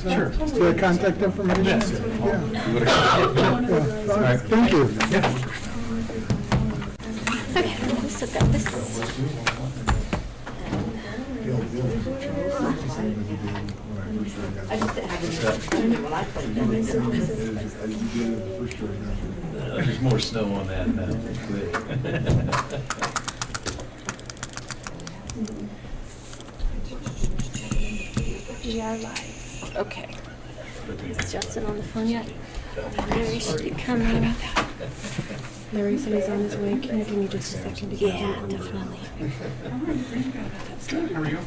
Sure. The contact information? Yes. Yeah. All right, thank you. Okay, we still got this. There's more snow on that now. We are live. Okay. Is Justin on the phone yet? Larry should be coming. Larry said he's on his way. Can you give me just a second to get Yeah, him? definitely. How are you?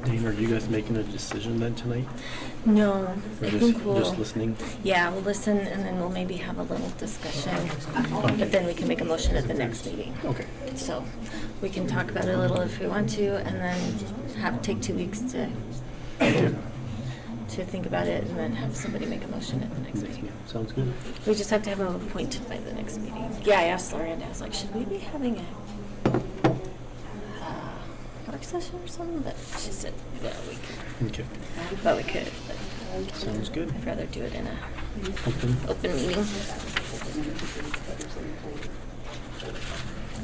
Dane, are you guys making a decision then tonight? No, Or I just, think we'll. just listening? Yeah, we'll listen and then we'll maybe have a little discussion. But then we can make a motion at the next meeting. Okay. So we can talk about it a little if we want to, and then take 2 weeks to think about it, and then have somebody make a motion at the next meeting. Sounds good. We just have to have them appointed by the next meeting. Yeah, I asked Lorraine, I was like, should we be having a work session or something? But she said, yeah, we could. Okay. But we could. But Sounds good. I'd rather do it in a Open. meeting.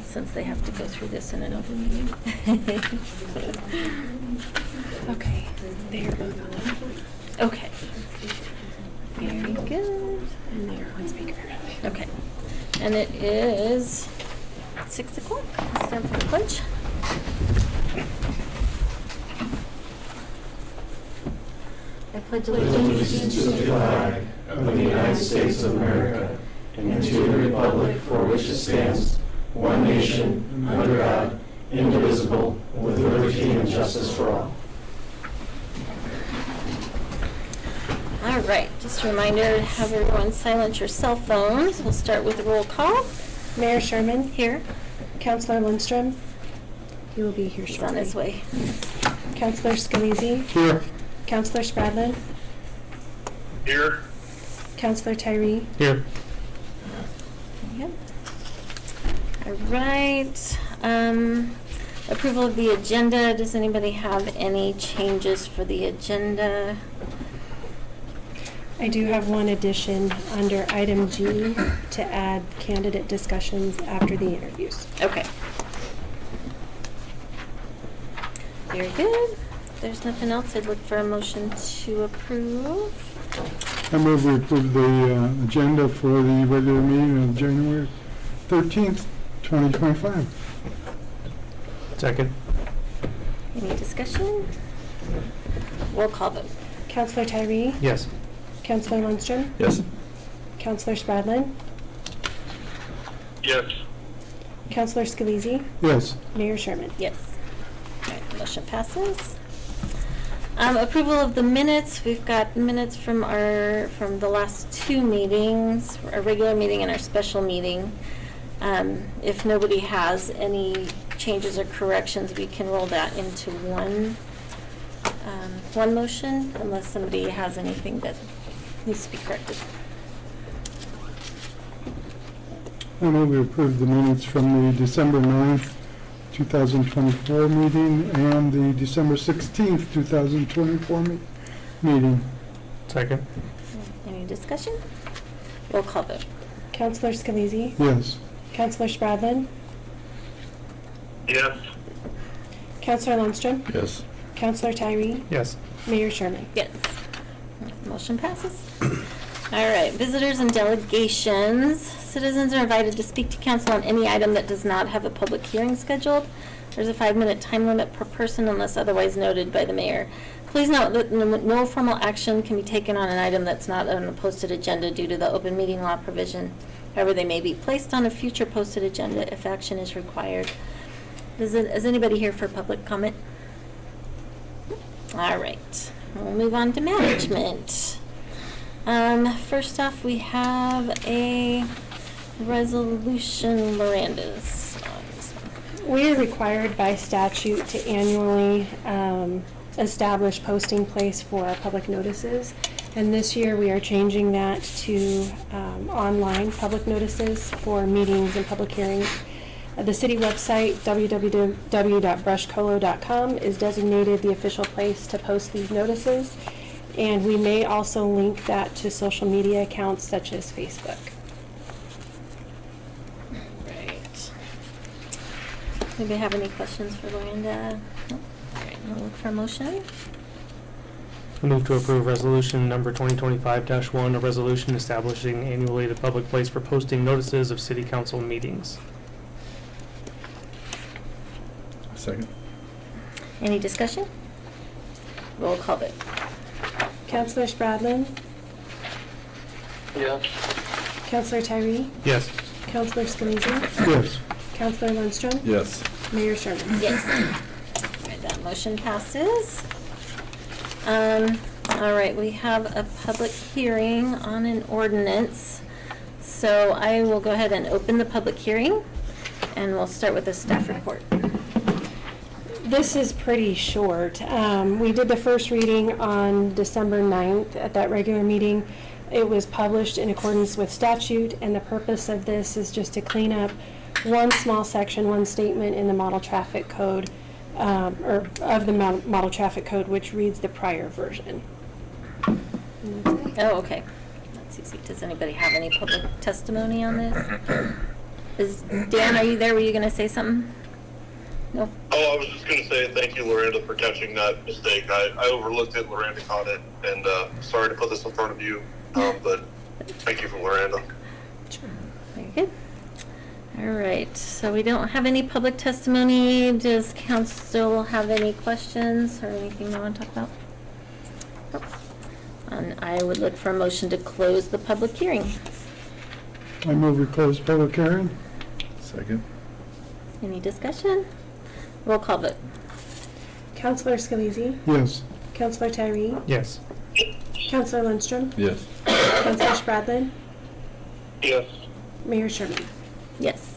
Since they have to go through this in an open meeting. Okay, they are both on. Okay. Very good. And they are on speaker. Okay. And it is 6 o'clock. It's time for the pledge. I pledge allegiance to the flag of the United States of America and to the republic for which it stands, one nation, under God, indivisible, with liberty and justice for all. All right, just a reminder to have everyone silence your cell phones. We'll start with the roll call. Mayor Sherman, Here, Councilor Lindstrom, he will be here he's shortly. on his way. Councilor Scalise, Here. Councilor Spradlin, Here. Councilor Tyree, Here. Yep. All right. Approval of the agenda. Does anybody have any changes for the agenda? I do have one addition under item G to add candidate discussions after the interviews. Okay. Very good. If there's nothing else, I'd look for a motion to approve. I move we approve the agenda for the regular meeting of January 13th, 2025. Second. Any discussion? Roll call vote. Councilor Tyree, Yes. Councilor Lindstrom, Yes. Councilor Spradlin, Yes. Councilor Scalise, Yes. Mayor Sherman. Yes. All right, motion passes. Approval of the minutes. We've got minutes from the last 2 meetings, our regular meeting and our special meeting. If nobody has any changes or corrections, we can roll that into one motion, unless somebody has anything that needs to be corrected. I move we approve the minutes from the December 9th, 2024 meeting and the December 16th, 2024 meeting. Second. Any discussion? Roll call vote. Councilor Scalise, Yes. Councilor Spradlin, Yes. Councilor Lindstrom, Yes. Councilor Tyree, Yes. Mayor Sherman. Yes. Motion passes. All right, visitors and delegations. Citizens are invited to speak to council on any item that does not have a public hearing scheduled. There's a 5-minute time limit per person unless otherwise noted by the mayor. Please note that no formal action can be taken on an item that's not on a posted agenda due to the open meeting law provision. However, they may be placed on a future posted agenda if action is required. Is anybody here for public comment? All right, we'll move on to management. First off, we have a resolution, Miranda's. We are required by statute to annually establish posting place for our public notices. And this year, we are changing that to online public notices for meetings and public hearings. The city website, www.brushcolo.com, is designated the official place to post these notices. And we may also link that to social media accounts such as Facebook. Right. Anybody have any questions for Lorenda? No? All right, I'll look for a motion. I move to approve resolution number 2025-1, a resolution establishing annually the public place for posting notices of city council meetings. Second. Any discussion? Roll call vote. Councilor Spradlin? Yes. Councilor Tyree? Yes. Councilor Scalise? Yes. Councilor Lundstrom? Yes. Mayor Sherman? Yes. All right, that motion passes. All right, we have a public hearing on an ordinance. So I will go ahead and open the public hearing, and we'll start with the staff report. This is pretty short. We did the first reading on December 9th at that regular meeting. It was published in accordance with statute, and the purpose of this is just to clean up one small section, one statement in the model traffic code, or of the model traffic code, which reads the prior version. And that's it. Oh, okay. That's easy. Does anybody have any public testimony on this? Dan, are you there? Were you going to say something? No? Oh, I was just going to say thank you, Lorenda, for catching that mistake. I overlooked it. Lorenda caught it, and sorry to put this in front of you, but thank you for Lorenda. Very good. All right, so we don't have any public testimony. Does council have any questions or anything they want to talk about? Nope. And I would look for a motion to close the public hearing. I move we close public hearing. Second. Any discussion? Roll call vote. Councilor Scalise? Yes. Councilor Tyree? Yes. Councilor Lundstrom? Yes. Councilor Spradlin? Yes. Mayor Sherman? Yes.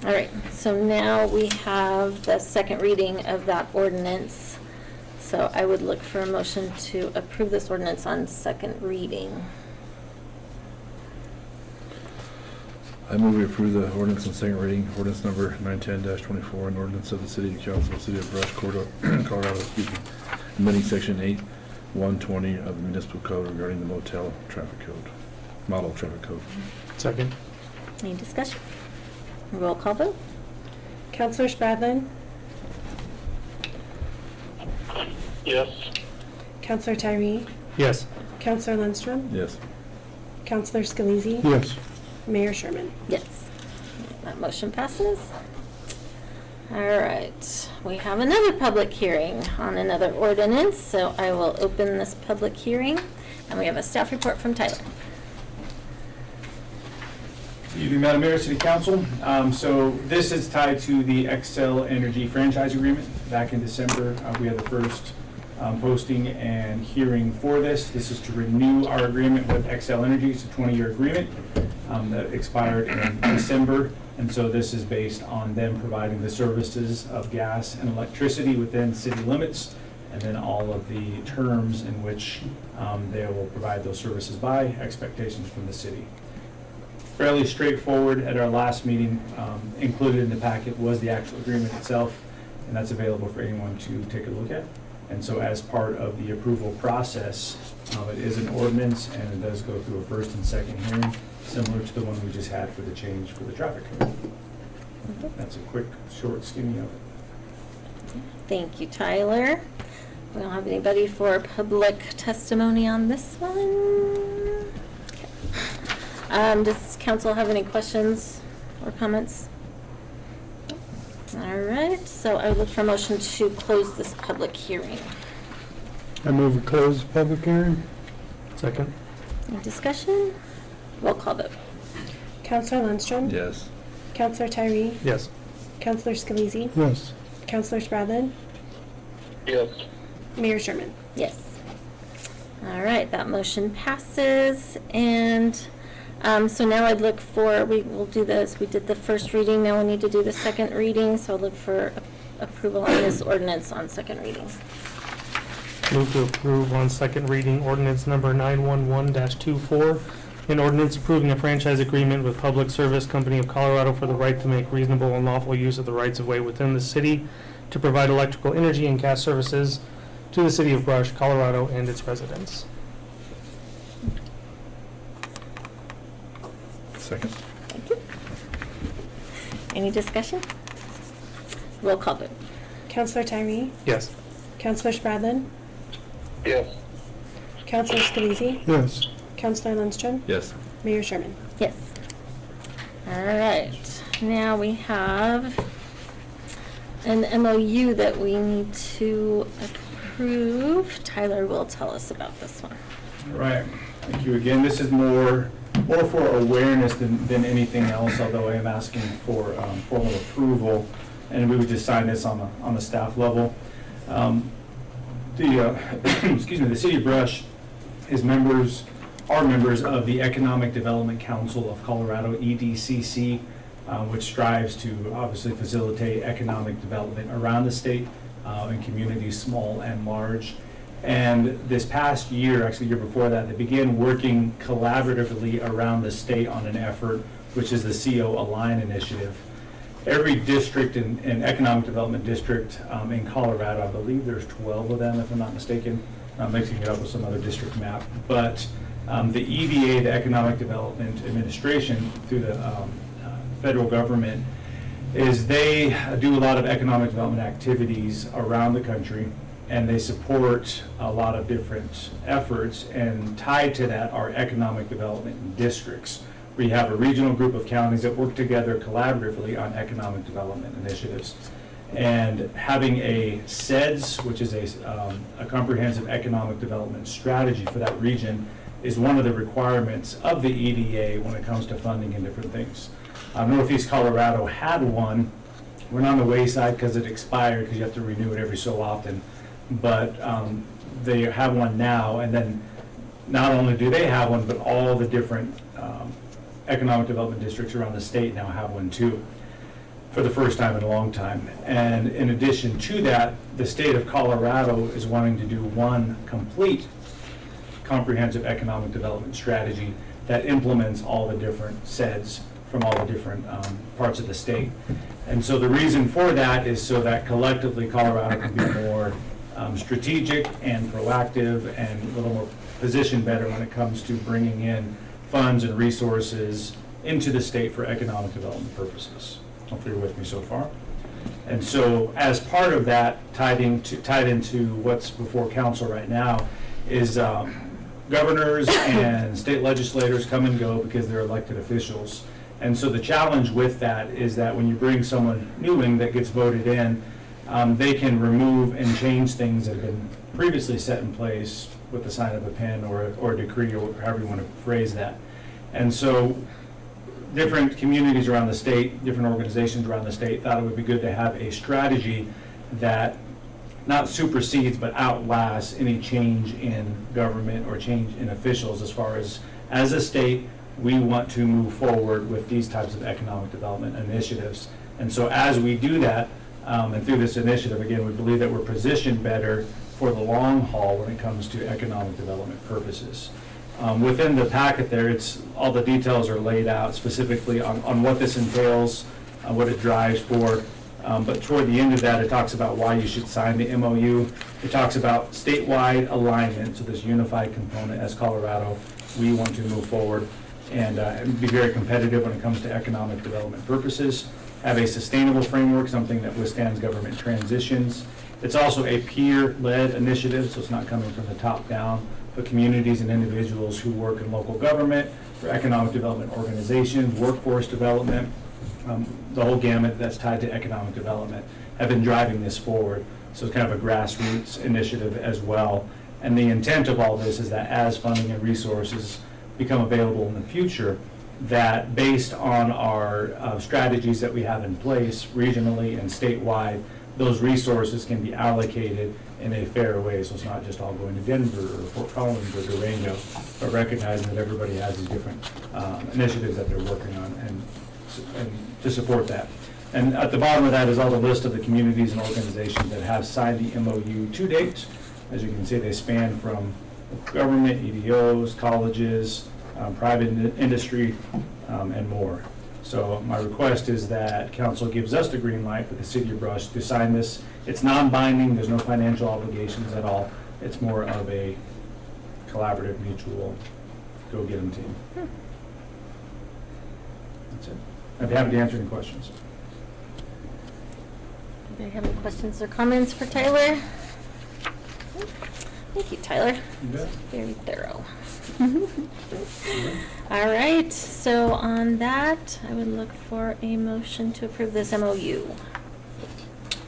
All right, so now we have the second reading of that ordinance. So I would look for a motion to approve this ordinance on second reading. I move we approve the ordinance on second reading, ordinance number 910-24, an ordinance of the City Council, City of Brush, Colorado, amending section 8-120 of the municipal code regarding the motel traffic code, model traffic code. Second. Any discussion? Roll call vote. Councilor Spradlin? Yes. Councilor Tyree? Yes. Councilor Lundstrom? Yes. Councilor Scalise? Yes. Mayor Sherman? Yes. That motion passes. All right, we have another public hearing on another ordinance, so I will open this public hearing, and we have a staff report from Tyler. Good evening, Madam Mayor, City Council. So this is tied to the Xcel Energy franchise agreement. Back in December, we had the first posting and hearing for this. This is to renew our agreement with Xcel Energy. It's a 20-year agreement that expired in December. And so this is based on them providing the services of gas and electricity within city limits, and then all of the terms in which they will provide those services by, expectations from the city. Fairly straightforward. At our last meeting, included in the packet was the actual agreement itself, and that's available for anyone to take a look at. And so as part of the approval process, it is an ordinance, and it does go through a first and second hearing, similar to the one we just had for the change for the traffic code. That's a quick, short skinny of it. Thank you, Tyler. We don't have anybody for public testimony on this one. Okay. Does council have any questions or comments? All right, so I would look for a motion to close this public hearing. I move we close public hearing. Second. Any discussion? Roll call vote. Councilor Lundstrom? Yes. Councilor Tyree? Yes. Councilor Scalise? Yes. Councilor Spradlin? Yes. Mayor Sherman? Yes. All right, that motion passes. And so now I'd look for, we will do this, we did the first reading, now we need to do the second reading. So I'll look for approval on this ordinance on second reading. Move to approve on second reading ordinance number 911-24, an ordinance approving a franchise agreement with Public Service Company of Colorado for the right to make reasonable and lawful use of the rights-of-way within the city to provide electrical, energy, and gas services to the city of Brush, Colorado, and its residents. Second. Thank you. Any discussion? Roll call vote. Counselor Tyree? Yes. Counselor Spradlin? Yes. Counselor Scalise? Yes. Counselor Lundstrom? Yes. Mayor Sherman? Yes. All right, now we have an MOU that we need to approve. Tyler will tell us about this one. Right, thank you again. This is more for awareness than anything else, although I am asking for formal approval, and we would just sign this on the staff level. Excuse me, the City of Brush are members of the Economic Development Council of Colorado, EDCC, which strives to obviously facilitate economic development around the state in communities small and large. And this past year, actually the year before that, they began working collaboratively around the state on an effort, which is the CO Align initiative. Every district and economic development district in Colorado, I believe there's 12 of them, if I'm not mistaken. I'm mixing it up with some other district map. But the EDA, the Economic Development Administration, through the federal government, is they do a lot of economic development activities around the country, and they support a lot of different efforts, and tied to that are economic development districts. We have a regional group of counties that work together collaboratively on economic development initiatives. And having a CEDS, which is a comprehensive economic development strategy for that region, is one of the requirements of the EDA when it comes to funding and different things. Northeast Colorado had one. We're on the wayside because it expired, because you have to renew it every so often. But they have one now, and then not only do they have one, but all the different economic development districts around the state now have one too, for the first time in a long time. And in addition to that, the state of Colorado is wanting to do one complete comprehensive economic development strategy that implements all the different CEDS from all the different parts of the state. And so the reason for that is so that collectively Colorado can be more strategic and proactive and a little more positioned better when it comes to bringing in funds and resources into the state for economic development purposes. Hopefully you're with me so far. And so as part of that, tied into what's before council right now, is governors and state legislators come and go because they're elected officials. And so the challenge with that is that when you bring someone new in that gets voted in, they can remove and change things that have been previously set in place with the sign of a pen or a decree, or however you want to phrase that. And so different communities around the state, different organizations around the state thought it would be good to have a strategy that not supersedes but outlasts any change in government or change in officials, as far as a state, we want to move forward with these types of economic development initiatives. And so as we do that, and through this initiative, again, we believe that we're positioned better for the long haul when it comes to economic development purposes. Within the packet there, all the details are laid out specifically on what this entails, what it drives for. But toward the end of that, it talks about why you should sign the MOU. It talks about statewide alignment, so this unified component as Colorado, we want to move forward and be very competitive when it comes to economic development purposes. Have a sustainable framework, something that withstands government transitions. It's also a peer-led initiative, so it's not coming from the top down, but communities and individuals who work in local government, for economic development organizations, workforce development, the whole gamut that's tied to economic development, have been driving this forward. So it's kind of a grassroots initiative as well. And the intent of all this is that as funding and resources become available in the future, that based on our strategies that we have in place regionally and statewide, those resources can be allocated in a fair way. So it's not just all going to Denver or Fort Collins or Durango, but recognizing that everybody has these different initiatives that they're working on and to support that. And at the bottom of that is all the list of the communities and organizations that have signed the MOU to date. As you can see, they span from government, EDOs, colleges, private industry, and more. So my request is that council gives us the green light for the city of Brush to sign this. It's non-binding, there's no financial obligations at all. It's more of a collaborative, mutual, go-get-em team. That's it. I'd be happy to answer any questions. Do you have any questions or comments for Tyler? Thank you, Tyler. You bet. Very thorough. All right, so on that, I would look for a motion to approve this MOU.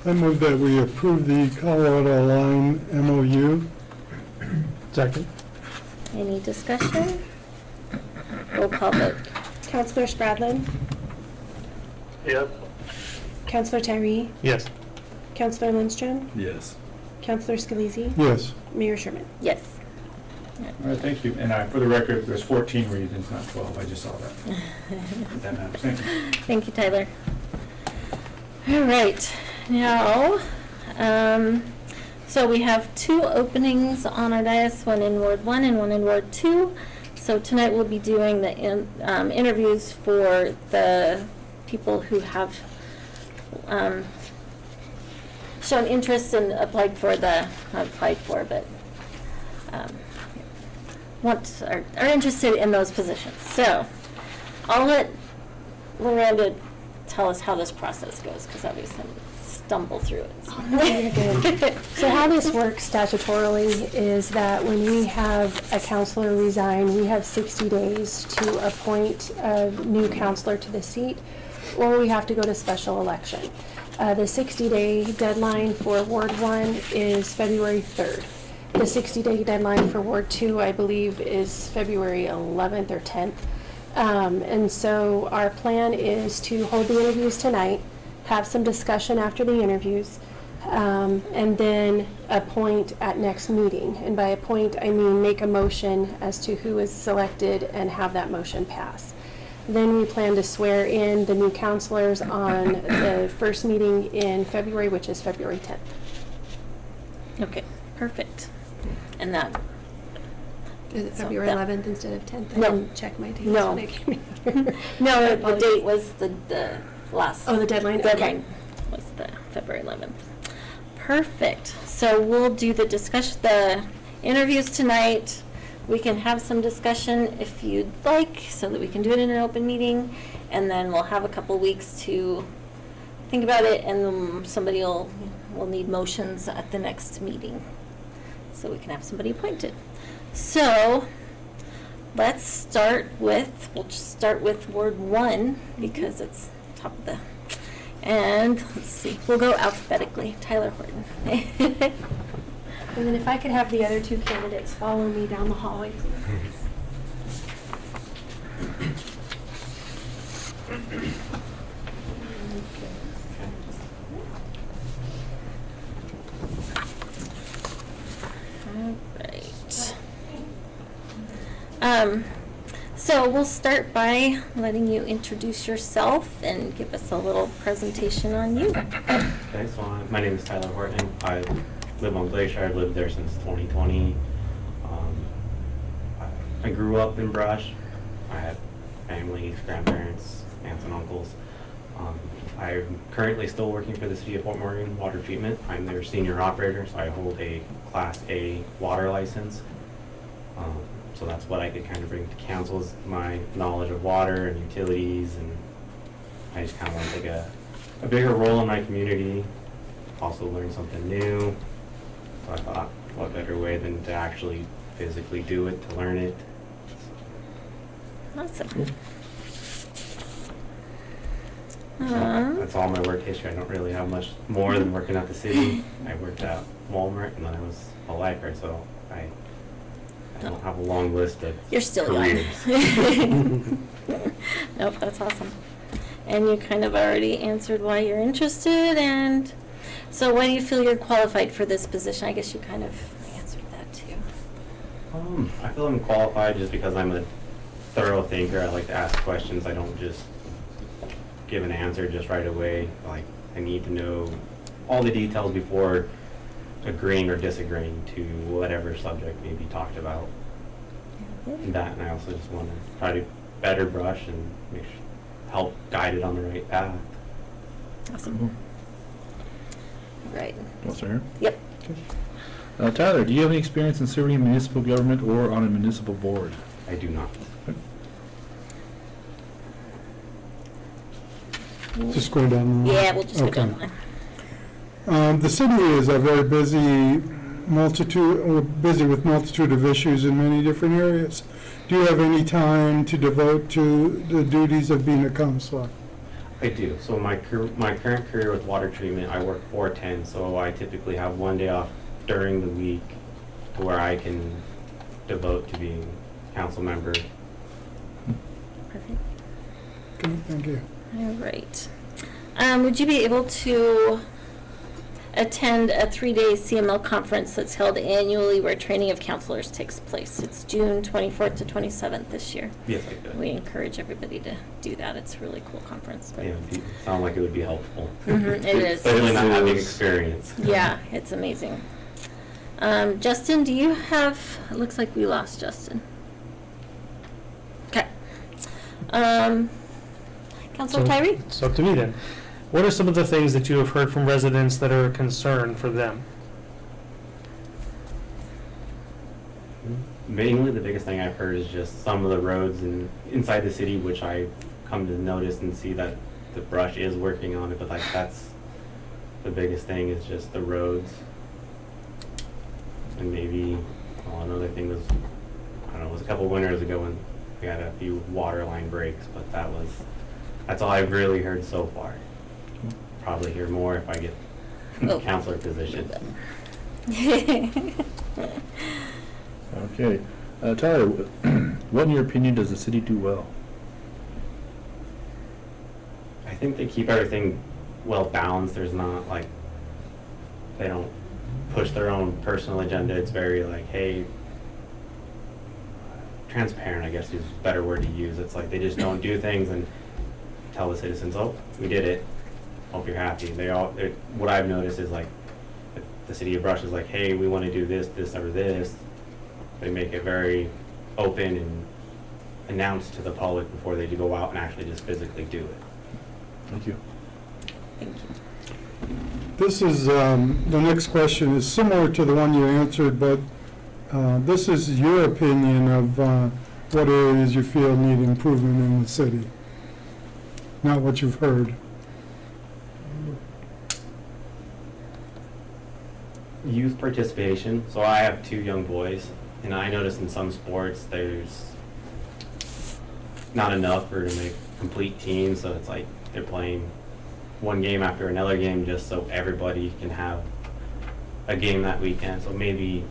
I move that we approve the Colorado Line MOU. Second. Any discussion? Roll call vote. Counselor Spradlin, Yes. Counselor Tyree, Yes. Counselor Lindstrom, Yes. Counselor Scalise, Yes. Mayor Sherman. Yes. All right, thank you. And for the record, there's 14 reasons, not 12. I just saw that. That matters. Thank you. Thank you, Tyler. All right, now, so we have 2 openings on our dais, one in Ward 1 and one in Ward 2. So tonight we'll be doing the interviews for the people who have shown interest and applied for the, not applied for, but are interested in those positions. So I'll let Loranda tell us how this process goes, because obviously I'm stumble through it. So. You're good. So how this works statutorily is that when we have a counselor resign, we have 60 days to appoint a new counselor to the seat, or we have to go to special election. The 60-day deadline for Ward 1 is February 3rd. The 60-day deadline for Ward 2, I believe, is February 11th or 10th. And so our plan is to hold the interviews tonight, have some discussion after the interviews, and then appoint at next meeting. And by appoint, I mean make a motion as to who is selected and have that motion pass. Then we plan to swear in the new counselors on the first meeting in February, which is February 10th. Okay, perfect. And that, Is it So February that- 11th instead of 10th? No. I didn't check my dates No. when I came in here. no, the Apologies. date was the last. Oh, the deadline? Deadline was the February 11th. Perfect. So we'll do the the interviews tonight. We can have some discussion if you'd like, so that we can do it in an open meeting, and then we'll have a couple weeks to think about it, and somebody will need motions at the next meeting, so we can have somebody appointed. So let's start with, we'll just start with Ward 1 because it's top of the, and let's see, we'll go alphabetically. Tyler Horton. And then if I could have the other 2 candidates follow me down the hallway, please. All right. So we'll start by letting you introduce yourself and give us a little presentation on you. Okay, so my name is Tyler Horton. I live on Glacier. I've lived there since 2020. I grew up in Brush. I have family, grandparents, aunts and uncles. I'm currently still working for the City of Fort Morgan Water Treatment. I'm their senior operator, so I hold a Class A water license. So that's what I could kind of bring to council, is my knowledge of water and utilities, and I just kind of want to take a bigger role in my community, also learn something new. So I thought, what better way than to actually physically do it, to learn it. Awesome. That's all my work history. I don't really have much more than working at the city. I worked at Walmart, and then I was a lifeguard, so I don't have a long list of You're still careers. young. Nope, that's awesome. And you kind of already answered why you're interested, and so why do you feel you're qualified for this position? I guess you kind of answered that too. I feel I'm qualified just because I'm a thorough thinker. I like to ask questions. I don't just give an answer just right away. Like, I need to know all the details before agreeing or disagreeing to whatever subject may be talked about. And I also just want to try to better brush and help guide it on the right path. Awesome. Right. Well, sir. Yep. Tyler, do you have any experience in serving municipal government or on a municipal board? I do not. Just going down the line. Yeah, we'll just go Okay. down the line. The city is a very busy with multitude of issues in many different areas. Do you have any time to devote to the duties of being a counselor? I do. So my current career with water treatment, I work 4/10, so I typically have one day off during the week to where I can devote to being council member. Perfect. Okay, thank you. All right. Would you be able to attend a 3-day CML conference that's held annually where training of counselors takes place? It's June 24th to 27th this year. Yes, I could. We encourage everybody to do that. It's a really cool conference. Yeah, sound like it would be helpful. It is. Especially not having experience. Yeah, it's amazing. Justin, do you have, it looks like we lost Justin. Okay. Counselor Tyree? So up to me then. What are some of the things that you have heard from residents that are a concern for them? Mainly the biggest thing I've heard is just some of the roads inside the city, which I've come to notice and see that the brush is working on it, but like that's the biggest thing is just the roads. And maybe another thing was, I don't know, it was a couple winters ago when we had a few water line breaks, but that's all I've really heard so far. Probably hear more if I get counselor position. Okay. Tyler, what in your opinion does the city do well? I think they keep everything well balanced. There's not like, they don't push their own personal agenda. It's very like, hey, transparent, I guess is a better word to use. It's like they just don't do things and tell the citizens, oh, we did it. Hope you're happy. What I've noticed is like, if the city of Brush is like, hey, we want to do this, this, or this. They make it very open and announced to the public before they go out and actually just physically do it. Thank you. Thank you. This is, the next question is similar to the one you answered, but this is your opinion of what areas you feel need improvement in the city, not what you've heard. Youth participation. So I have 2 young boys, and I notice in some sports there's not enough for to make complete teams. So it's like they're playing one game after another game just so everybody can have a game that weekend. So maybe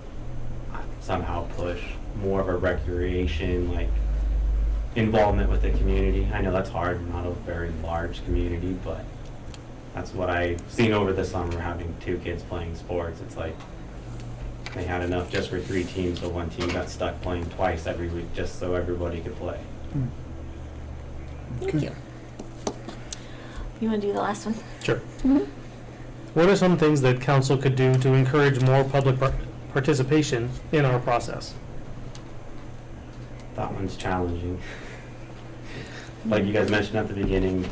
somehow push more of a recreation, like involvement with the community. I know that's hard, not a very large community, but that's what I've seen over the summer, having 2 kids playing sports. It's like they had enough just for 3 teams, so one team got stuck playing twice every week just so everybody could play. Thank you. You want to do the last one? Sure. What are some things that council could do to encourage more public participation in our process? That one's challenging. Like you guys mentioned at the beginning,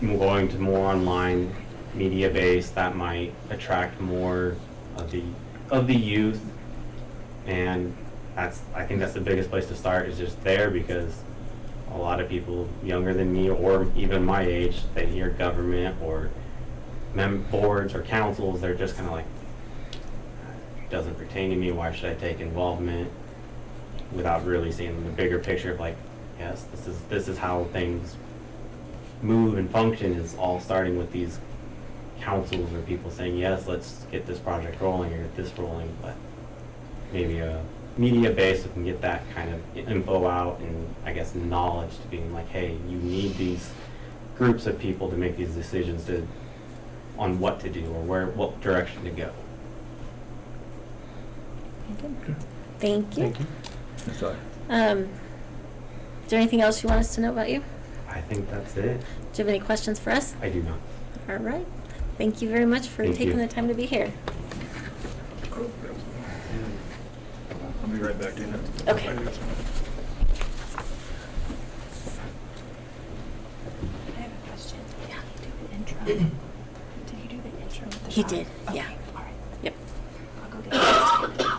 going to more online media base that might attract more of the youth, and I think that's the biggest place to start, is just there, because a lot of people younger than me or even my age, they hear government or boards or councils, they're just kind of like, it doesn't pertain to me, why should I take involvement, without really seeing the bigger picture of like, yes, this is how things move and function, is all starting with these councils or people saying, yes, let's get this project rolling or get this rolling, but maybe a media base that can get that kind of info out, and I guess knowledge to being like, hey, you need these groups of people to make these decisions on what to do or what direction to go. Thank you. Thank you. Yes, Tyler. Is there anything else you want us to know about you? I think that's it. Do you have any questions for us? I do not. All right. Thank you very much for Thank taking you. the time to be here. I'll be right back, Dana. Okay. I have a question. Yeah. Did you do the intro? Did you do the intro? With the He song? did, Okay, yeah. all right. Yep. I'll go get it.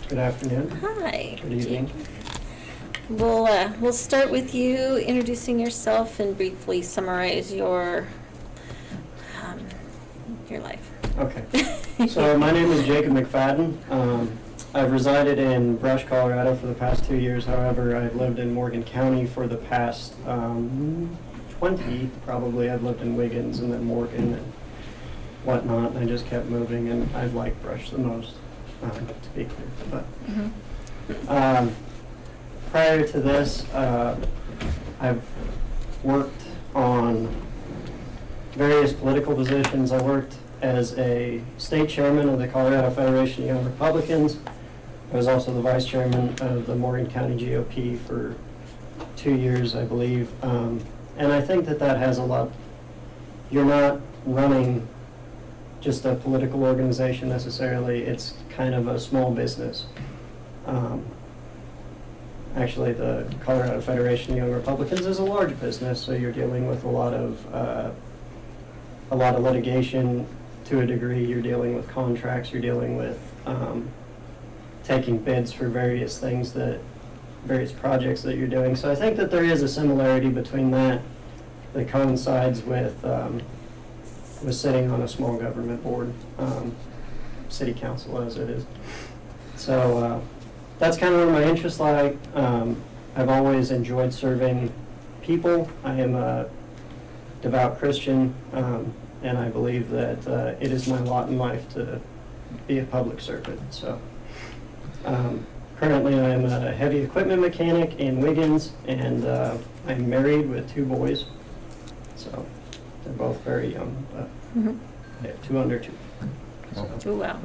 Good afternoon. Hi. Good evening. We'll start with you introducing yourself and briefly summarize your life. Okay. So my name is Jacob McFadden. I've resided in Brush, Colorado for the past 2 years. However, I've lived in Morgan County for the past 20, probably. I've lived in Wiggins and then Morgan and whatnot, and I just kept moving, and I like Brush the most, to be clear. But prior to this, I've worked on various political positions. I worked as a state chairman of the Colorado Federation of Young Republicans. I was also the vice chairman of the Morgan County GOP for 2 years, I believe. And I think that that has a lot. You're not running just a political organization necessarily. It's kind of a small business. Actually, the Colorado Federation of Young Republicans is a large business, so you're dealing with a lot of litigation to a degree. You're dealing with contracts. You're dealing with taking bids for various things various projects that you're doing. So I think that there is a similarity between that coincides with sitting on a small government board, city council as it is. So that's kind of where my interests lie. I've always enjoyed serving people. I am a devout Christian, and I believe that it is my lot in life to be a public servant. So currently I am a heavy equipment mechanic in Wiggins, and I'm married with 2 boys. So they're both very young, but I have 2 under 2. So Oh, wow.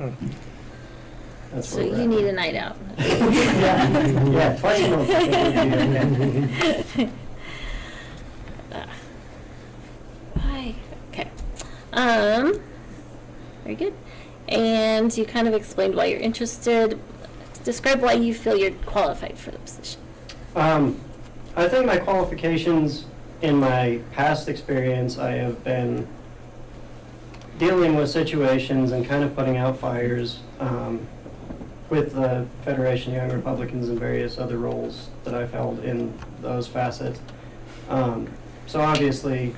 that's So where we're you at. need a night out. Yeah, twice a month. I think would be okay. Hi. Okay. Very good. And you kind of explained why you're interested. Describe why you feel you're qualified for the position. I think my qualifications in my past experience, I have been dealing with situations and kind of putting out fires with the Federation of Young Republicans and various other roles that I've held in those facets. So obviously,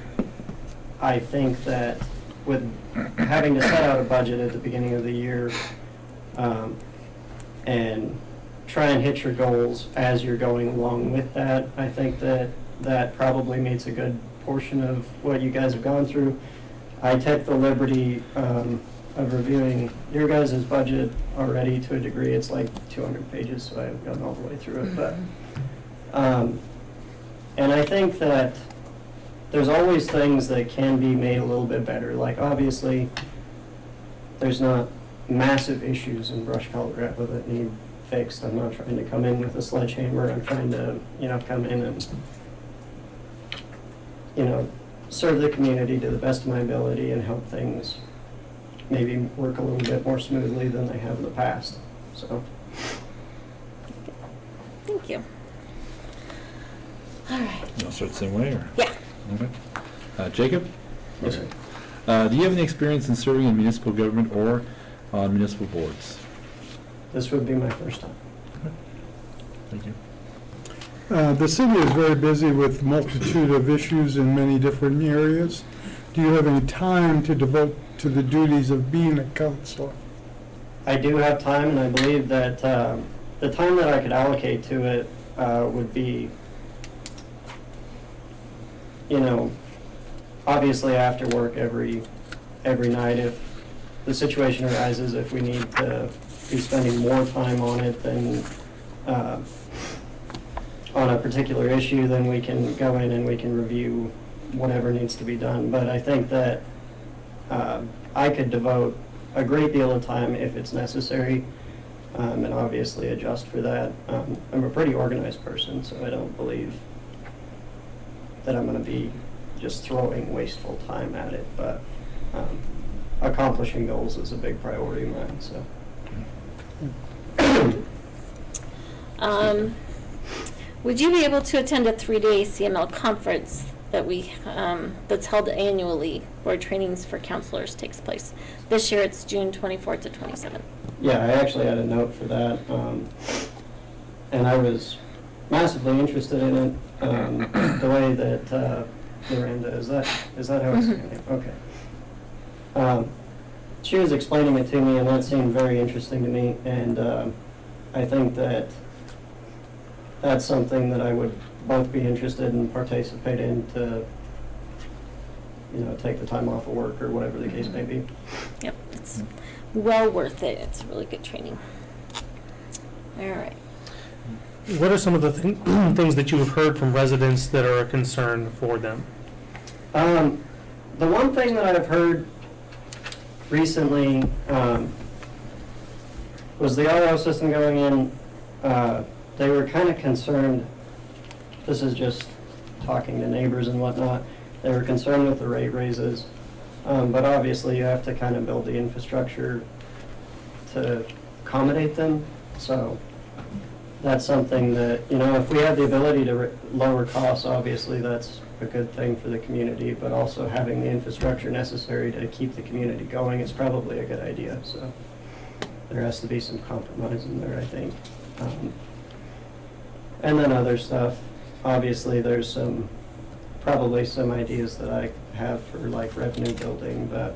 I think that with having to set out a budget at the beginning of the year and try and hit your goals as you're going along with that, I think that probably meets a good portion of what you guys have gone through. I take the liberty of reviewing your guys' budget already to a degree. It's like 200 pages, so I haven't gotten all the way through it. But and I think that there's always things that can be made a little bit better. Like obviously, there's not massive issues in Brush, Colorado that need fixed. I'm not trying to come in with a sledgehammer. I'm trying to, come in and, serve the community to the best of my ability and help things maybe work a little bit more smoothly than they have in the past. So. Thank you. All right. I'll start the same way, or? Yeah. Okay. Jacob? Yes, sir. Do you have any experience in serving in municipal government or on municipal boards? This would be my first time. Thank you. The city is very busy with multitude of issues in many different areas. Do you have any time to devote to the duties of being a counselor? I do have time, and I believe that the time that I could allocate to it would be, obviously after work every night. If the situation arises, if we need to be spending more time on it than on a particular issue, then we can go in and we can review whatever needs to be done. But I think that I could devote a great deal of time if it's necessary, and obviously adjust for that. I'm a pretty organized person, so I don't believe that I'm going to be just throwing wasteful time at it, but accomplishing goals is a big priority of mine, so. Would you be able to attend a 3-day CML conference that that's held annually where trainings for counselors takes place? This year it's June 24th to 27th. Yeah, I actually had a note for that, and I was massively interested in it, the way that Miranda, is that how it's saying it? Okay. She was explaining it to me, and that seemed very interesting to me, and I think that that's something that I would both be interested in participate in to, take the time off of work or whatever the case may be. Yep, it's well worth it. It's really good training. All right. What are some of the things that you have heard from residents that are a concern for them? The one thing that I've heard recently was the RO system going in. They were kind of concerned, this is just talking to neighbors and whatnot, they were concerned with the rate raises, but obviously you have to kind of build the infrastructure to accommodate them, so that's something that, if we have the ability to lower costs, obviously that's a good thing for the community, but also having the infrastructure necessary to keep the community going is probably a good idea, so there has to be some compromise in there, I think. And then other stuff, obviously there's probably some ideas that I have for like revenue building, but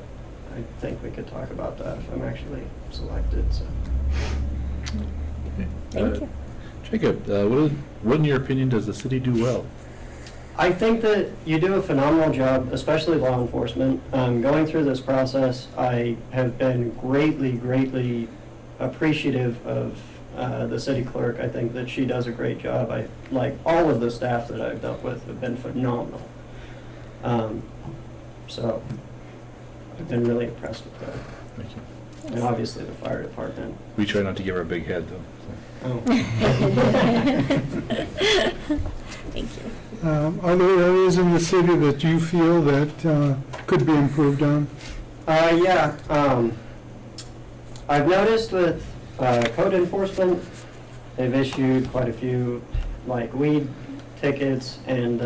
I think we could talk about that if I'm actually selected, so. Okay. Thank you. Jacob, what in your opinion does the city do well? I think that you do a phenomenal job, especially law enforcement. Going through this process, I have been greatly appreciative of the city clerk. I think that she does a great job. All of the staff that I've dealt with have been phenomenal. So I've been really impressed with that. Thank you. And obviously the fire department. We try not to give her a big head, though. Oh. Thank you. Are there areas in the city that you feel that could be improved on? Yeah. I've noticed with code enforcement, they've issued quite a few weed tickets and,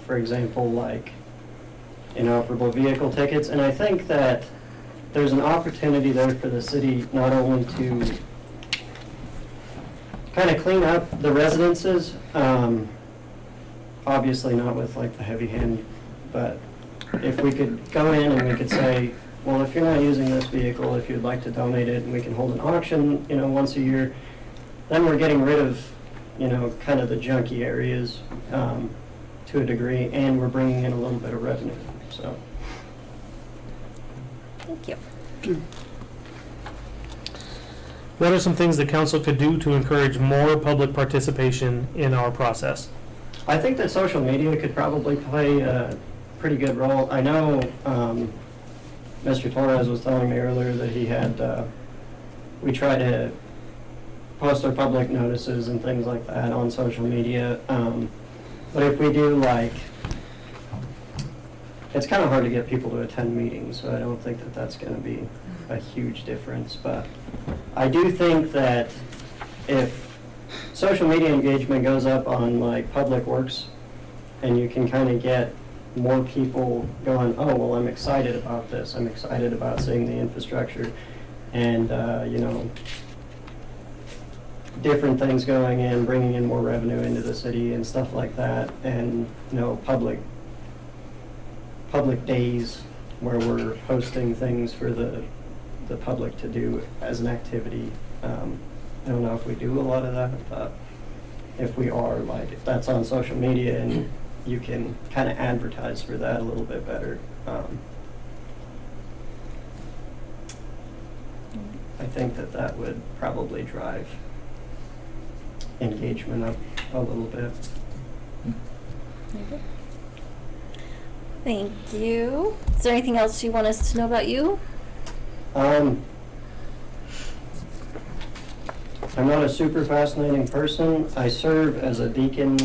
for example, inoperable vehicle tickets. And I think that there's an opportunity there for the city not only to kind of clean up the residences, obviously not with the heavy hand, but if we could go in and we could say, well, if you're not using this vehicle, if you'd like to donate it, and we can hold an auction, once a year, then we're getting rid of, kind of the junky areas to a degree, and we're bringing in a little bit of revenue, so. Thank you. What are some things the council could do to encourage more public participation in our process? I think that social media could probably play a pretty good role. I know Mr. Torres was telling me earlier that he had, we try to post our public notices and things like that on social media. But if we do it's kind of hard to get people to attend meetings, so I don't think that that's going to be a huge difference. But I do think that if social media engagement goes up on Public Works, and you can kind of get more people going, oh, well, I'm excited about this. I'm excited about seeing the infrastructure. and, different things going in, bringing in more revenue into the city and stuff like that, and, public days where we're hosting things for the public to do as an activity. I don't know if we do a lot of that, but if we are, like, if that's on social media and you can kind of advertise for that a little bit better. I think that would probably drive engagement up a little bit. Thank you. Is there anything else you want us to know about you? I'm not a super fascinating person. I serve as a deacon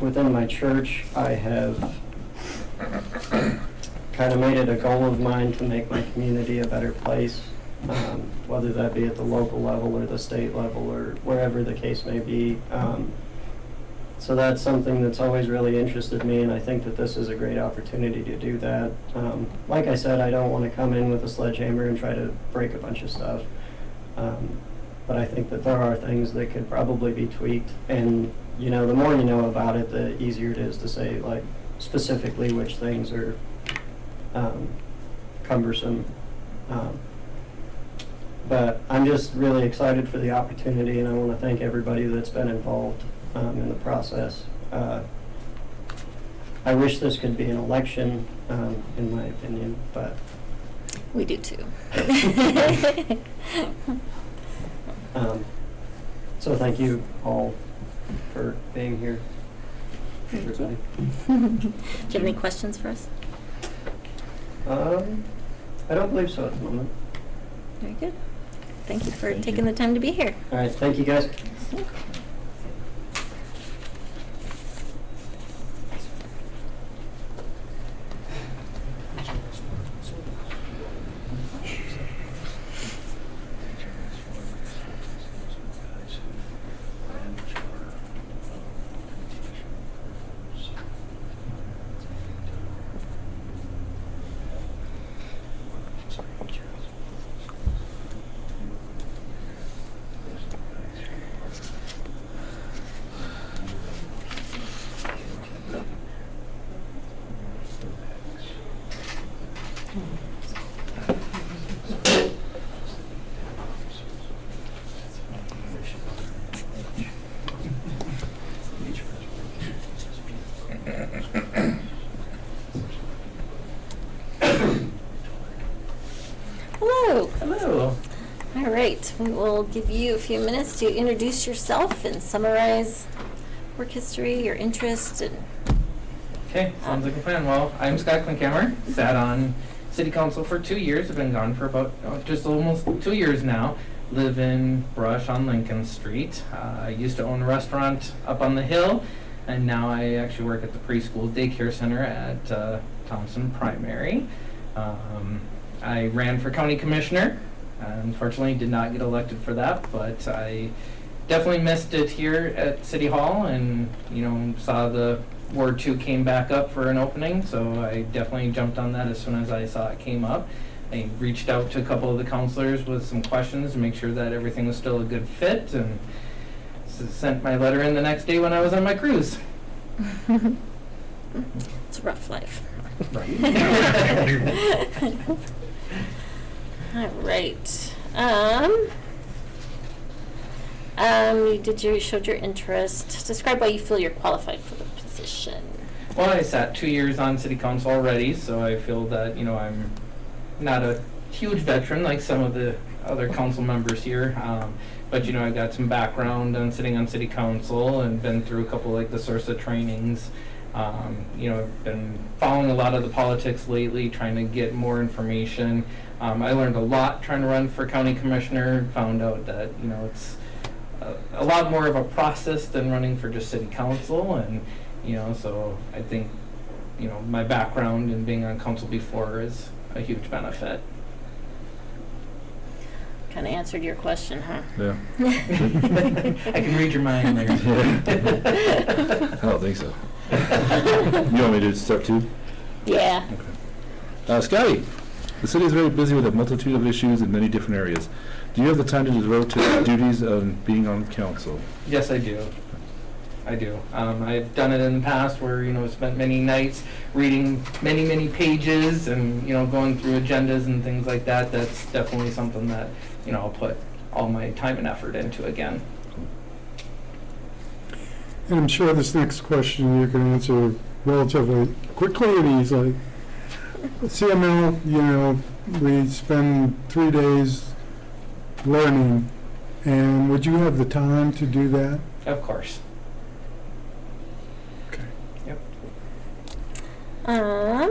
within my church. I have kind of made it a goal of mine to make my community a better place, whether that be at the local level or the state level or wherever the case may be. So that's something that's always really interested me, and I think that this is a great opportunity to do that. Like I said, I don't want to come in with a sledgehammer and try to break a bunch of stuff. But I think that there are things that could probably be tweaked, and the more you know about it, the easier it is to say, like, specifically which things are cumbersome. But I'm just really excited for the opportunity, and I want to thank everybody that's been involved in the process. I wish this could be an election, in my opinion, but We do too. so thank you all for being here. Thank you. Everybody. Do you have any questions for us? I don't believe so at the moment. Very good. Thank you for taking the time to be here. All right, thank you guys. Hello. Hello. All right, we will give you a few minutes to introduce yourself and summarize work history, your interest, and Okay, sounds like a plan. Well, I'm Scott Klinkhammer. Sat on City Council for 2 years. I've been gone for about just almost 2 years now. Live in Brush on Lincoln Street. I used to own a restaurant up on the hill, and now I actually work at the preschool daycare center at Thompson Primary. I ran for county commissioner. Unfortunately, did not get elected for that, but I definitely missed it here at City Hall, and saw the Ward 2 came back up for an opening, so I definitely jumped on that as soon as I saw it came up. I reached out to a couple of the counselors with some questions to make sure that everything was still a good fit, and sent my letter in the next day when I was on my cruise. it's a rough life. Right. All right. You showed your interest. Describe why you feel you're qualified for the position. Well, I sat 2 years on City Council already, so I feel that, I'm not a huge veteran like some of the other council members here. But, I got some background on sitting on City Council and been through a couple like the SORSA trainings. I've been following a lot of the politics lately, trying to get more information. I learned a lot trying to run for county commissioner, found out that, it's a lot more of a process than running for just city council, and, so I think, my background and being on council before is a huge benefit. Kind of answered your question, huh? Yeah. I can read your mind there. I don't think so. You want me to start too? Yeah. Okay. Scotty, The city is very busy with a multitude of issues in many different areas. Do you have the time to devote to the duties of being on council? Yes, I do. I do. I've done it in the past where, spent many nights reading many, many pages and, going through agendas and things like that. That's definitely something that, I'll put all my time and effort into again. And I'm sure this next question you can answer relatively quickly and easily. CML, we spend 3 days learning, and would you have the time to do that? Of course. Okay. Yep. All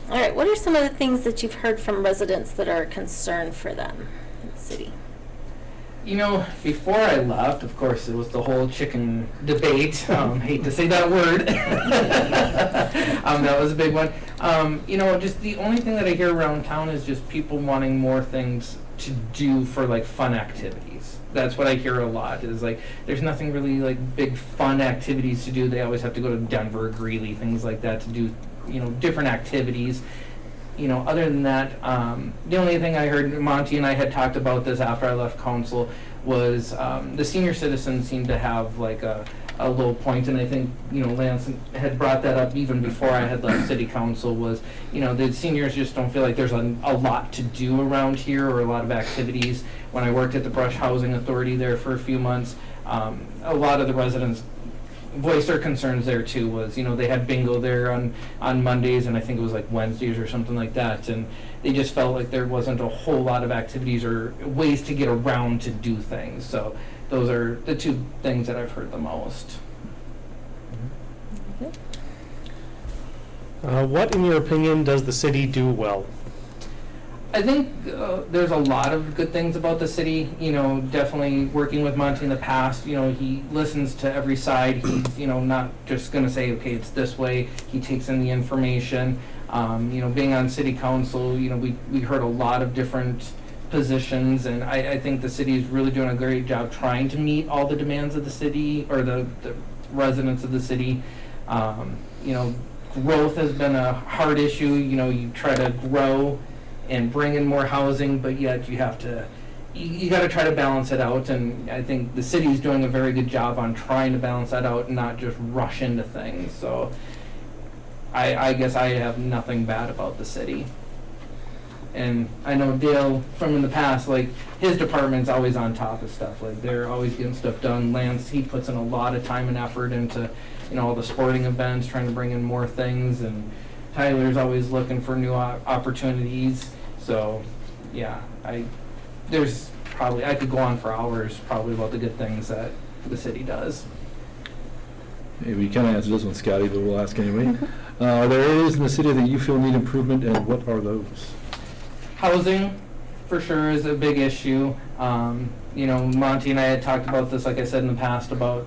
right, what are some of the things that you've heard from residents that are a concern for them in the city? Before I left, of course, it was the whole chicken debate. Hate to say that word. That was a big one. Just the only thing that I hear around town is just people wanting more things to do for like fun activities. That's what I hear a lot is like, there's nothing really like big fun activities to do. They always have to go to Denver, Greeley, things like that to do, different activities. Other than that, the only thing I heard, Monty and I had talked about this after I left council, was the senior citizens seem to have like a low point, and I think, Lance had brought that up even before I had left city council, was, the seniors just don't feel like there's a lot to do around here or a lot of activities. When I worked at the Brush Housing Authority there for a few months, a lot of the residents voiced their concerns there too. Was they had bingo there on Mondays, and I think it was like Wednesdays or something like that, and they just felt like there wasn't a whole lot of activities or ways to get around to do things. So those are the two things that I've heard the most. What, in your opinion, does the city do well? I think there's a lot of good things about the city. Definitely working with Monty in the past, he listens to every side. He's, not just going to say, okay, it's this way. He takes in the information. Being on city council, we heard a lot of different positions, and I think the city is really doing a great job trying to meet all the demands of the city, or the residents of the city. Growth has been a hard issue. You try to grow and bring in more housing, but yet you have to, you got to try to balance it out, and I think the city is doing a very good job on trying to balance that out and not just rush into things. So I guess I have nothing bad about the city. And I know Dale from in the past, like his department's always on top of stuff. Like they're always getting stuff done. Lance, he puts in a lot of time and effort into, all the sporting events, trying to bring in more things, and Tyler's always looking for new opportunities. So, yeah, I could go on for hours probably about the good things that the city does. Hey, we kind of answered this one, Scotty, but we'll ask anyway. Are there areas in the city that you feel need improvement, and what are those? Housing, for sure, is a big issue. Monty and I had talked about this, like I said in the past, about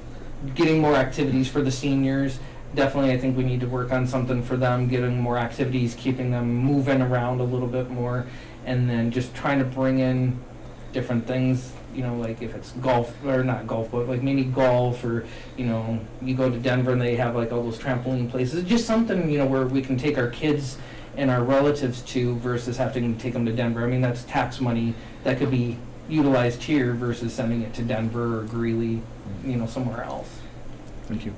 getting more activities for the seniors. Definitely, I think we need to work on something for them, getting more activities, keeping them moving around a little bit more, and then just trying to bring in different things, like if it's golf, or not golf, but like mini golf, or, you go to Denver and they have like all those trampoline places. Just something, where we can take our kids and our relatives to versus having to take them to Denver. I mean, that's tax money that could be utilized here versus sending it to Denver or Greeley, somewhere else. Thank you.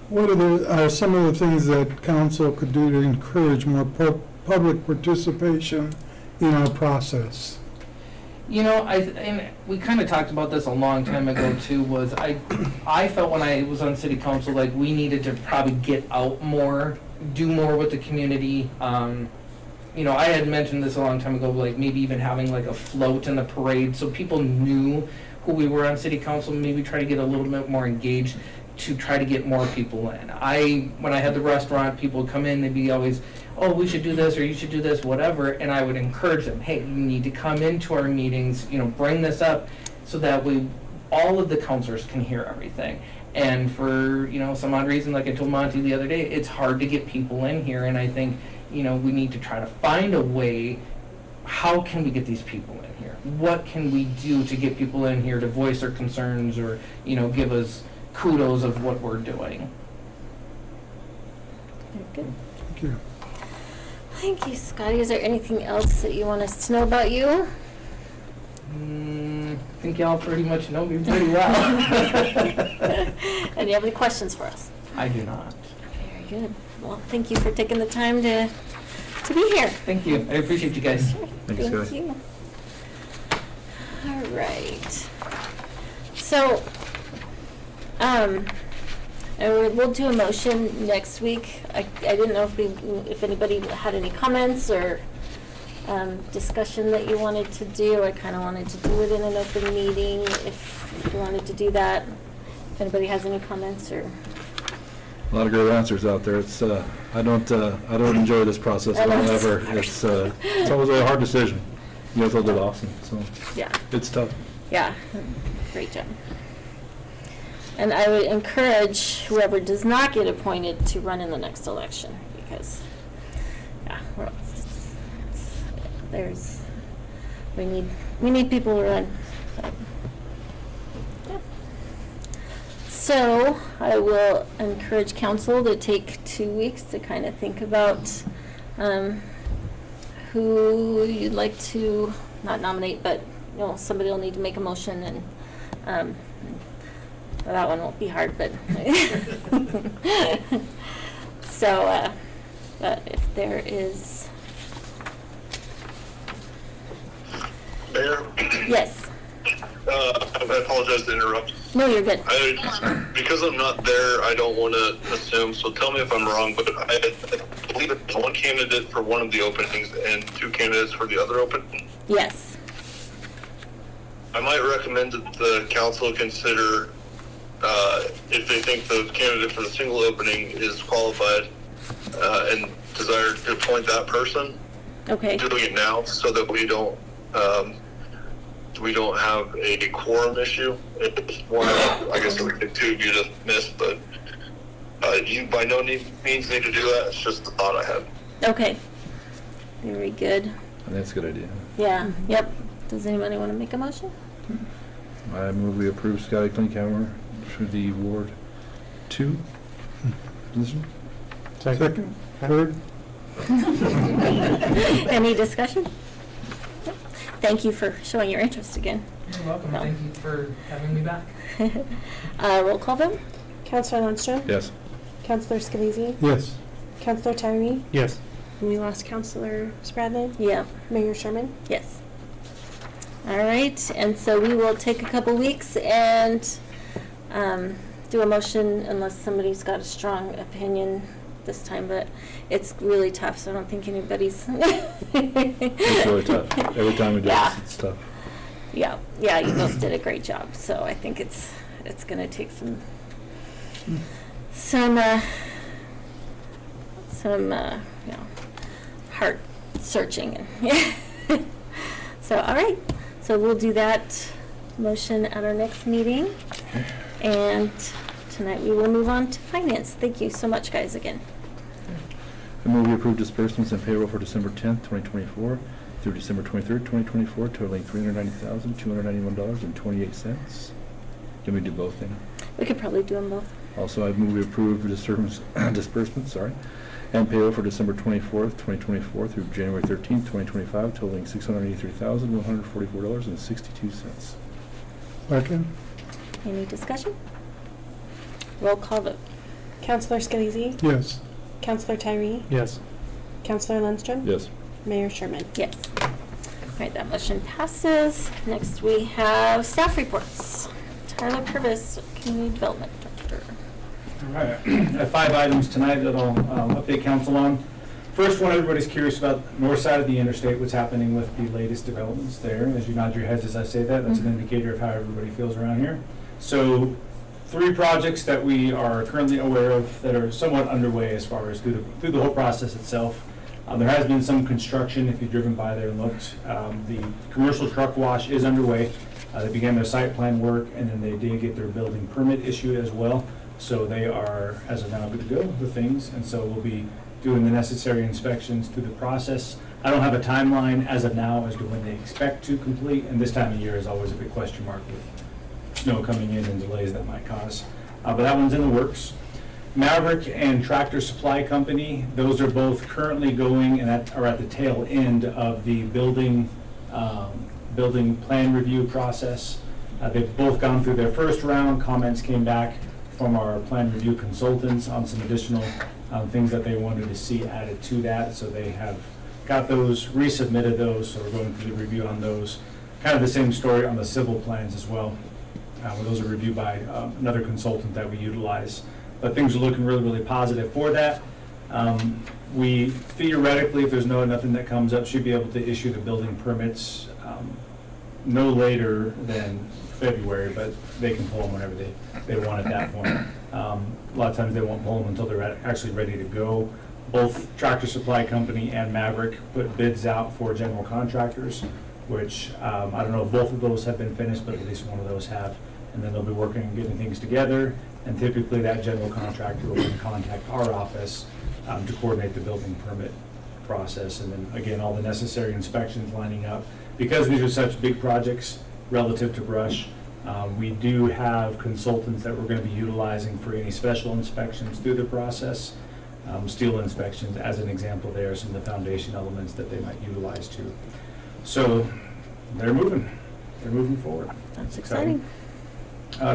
What are some of the things that council could do to encourage more public participation in our process? And we kind of talked about this a long time ago too, was I felt when I was on city council, like we needed to probably get out more, do more with the community. I had mentioned this a long time ago, like maybe even having like a float in the parade so people knew who we were on city council, maybe try to get a little bit more engaged to try to get more people in. When I had the restaurant, people would come in, they'd be always, oh, we should do this, or you should do this, whatever, and I would encourage them, hey, you need to come into our meetings, bring this up, so that all of the counselors can hear everything. And for, some odd reason, like I told Monty the other day, it's hard to get people in here, and I think, we need to try to find a way, how can we get these people in here? What can we do to get people in here to voice their concerns, or, give us kudos of what we're doing? Very good. Thank you. Thank you, Scotty. Is there anything else that you want us to know about you? I think y'all pretty much know me pretty well. And do you have any questions for us? I do not. Very good. Well, thank you for taking the time to be here. Thank you. I appreciate you guys. Thanks, guys. Thank you. All right. So, and we'll do a motion next week. I didn't know if anybody had any comments or discussion that you wanted to do. I kind of wanted to do it in an open meeting if you wanted to do that. If anybody has any comments or. A lot of great answers out there. It's I don't enjoy this process I know, it's ever. hard. It's always a hard decision. You guys all did awesome. So Yeah. it's tough. Yeah, great job. And I would encourage whoever does not get appointed to run in the next election because, yeah, we need people to run. Yeah. So I will encourage council to take 2 weeks to kind of think about who you'd like to not nominate, but somebody will need to make a motion, and that one won't be hard, but so but if there is. Mayor, Yes. I apologize to interrupt. No, you're good. Because I'm not there, I don't want to assume, so tell me if I'm wrong, but I believe it's one candidate for one of the openings and 2 candidates for the other opening. Yes. I might recommend that the council consider if they think the candidate for the single opening is qualified and desire to appoint that person, Okay. doing it now so that we don't have a quorum issue. It's one, I guess, the 2 of you to miss, but you by no means need to do that. It's just a thought I had. Okay. Very good. I think that's a good idea. Yeah. Yep. Does anybody want to make a motion? I move we approve Scotty Klinkhammer for the Ward 2 position. Second, third. Any discussion? Thank you for showing your interest again. You're welcome. No. Thank you for having me back. Roll call vote? Counselor Lundstrom? Yes. Counselor Scalise? Yes. Counselor Tyree? Yes. And we lost Counselor Spradlin? Yeah. Mayor Sherman? Yes. All right, and so we will take a couple weeks and do a motion unless somebody's got a strong opinion this time, but it's really tough, so I don't think anybody's. It's really tough. Every time we do Yeah. this, it's tough. Yeah, you both did a great job, so I think it's gonna take some heart searching. So, all right, so we'll do that motion at our next meeting, and tonight we will move on to finance. Thank you so much, guys, again. I move we approve disbursements and payroll for December 10th, 2024 through December 23rd, 2024 totaling $390,291.28. Can we do both then? We could probably do them both. Also, I move we approve disbursements, and payroll for December 24th, 2024 through January 13th, 2025 totaling $683,144.62. Second, Any discussion? Roll call vote. Counselor Scalise? yes. Counselor Tyree? Yes. Counselor Lundstrom? Yes. Mayor Sherman? Yes. All right, that motion passes. Next, we have staff reports. Tyler Purvis, Community Development Director. All right, I have 5 items tonight that I'll update council on. First one, everybody's curious about the north side of the interstate, what's happening with the latest developments there. As you nod your heads as I say that, that's an indicator of how everybody feels around here. So 3 projects that we are currently aware of that are somewhat underway as far as through the whole process itself. There has been some construction, if you've driven by there and looked. The commercial truck wash is underway. They began their site plan work, and then they did get their building permit issued as well. So they are, as of now, good to go with things, and so we'll be doing the necessary inspections through the process. I don't have a timeline as of now as to when they expect to complete, and this time of year is always a big question mark with snow coming in and delays that might cause. But that one's in the works. Maverick and Tractor Supply Company, those are both currently going and are at the tail end of the building plan review process. They've both gone through their first round. Comments came back from our plan review consultants on some additional things that they wanted to see added to that. So they have got those, resubmitted those, so we're going through the review on those. Kind of the same story on the civil plans as well. Those are reviewed by another consultant that we utilize. But things are looking really, really positive for that. We theoretically, if there's nothing that comes up, should be able to issue the building permits no later than February, but they can pull them whenever they want at that point. A lot of times they won't pull them until they're actually ready to go. Both Tractor Supply Company and Maverick put bids out for general contractors, which I don't know if both of those have been finished, but at least one of those have. And then they'll be working on getting things together. And typically that general contractor will then contact our office to coordinate the building permit process. And then again, all the necessary inspections lining up. Because these are such big projects relative to brush, we do have consultants that we're going to be utilizing for any special inspections through the process. Steel inspections, as an example, there are some of the foundation elements that they might utilize too. So they're moving forward. That's exciting.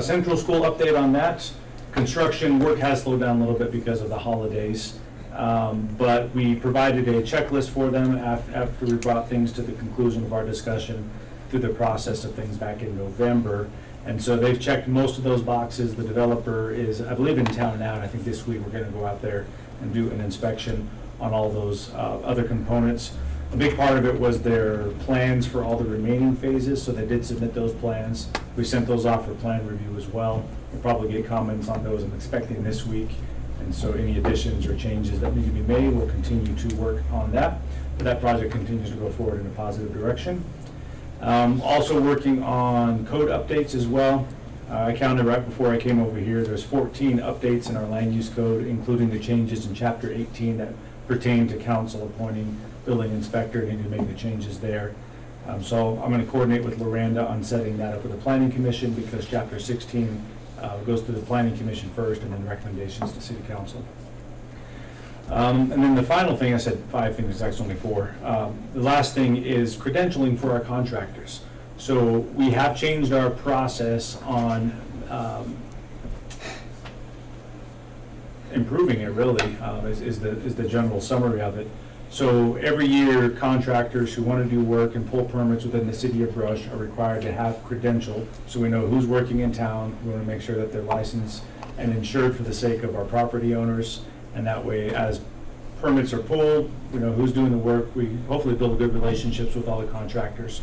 Central School update on that. Construction work has slowed down a little bit because of the holidays, but we provided a checklist for them after we brought things to the conclusion of our discussion through the process of things back in November. And so they've checked most of those boxes. The developer is, I believe, in town now, and I think this week we're going to go out there and do an inspection on all those other components. A big part of it was their plans for all the remaining phases, so they did submit those plans. We sent those off for plan review as well. We'll probably get comments on those I'm expecting this week. And so any additions or changes that need to be made, we'll continue to work on that. But that project continues to go forward in a positive direction. Also working on code updates as well. I counted right before I came over here, there's 14 updates in our land use code, including the changes in chapter 18 that pertain to council appointing building inspector, needing to make the changes there. So I'm going to coordinate with Loranda on setting that up with the planning commission, because chapter 16 goes through the planning commission first and then recommendations to city council. And then the final thing, I said 5 things, it's actually only 4. The last thing is credentialing for our contractors. So we have changed our process on improving it, really, is the general summary of it. So every year, contractors who want to do work and pull permits within the city of Brush are required to have credentialed, so we know who's working in town. We want to make sure that they're licensed and insured for the sake of our property owners. And that way, as permits are pulled, we know who's doing the work. We hopefully build good relationships with all the contractors,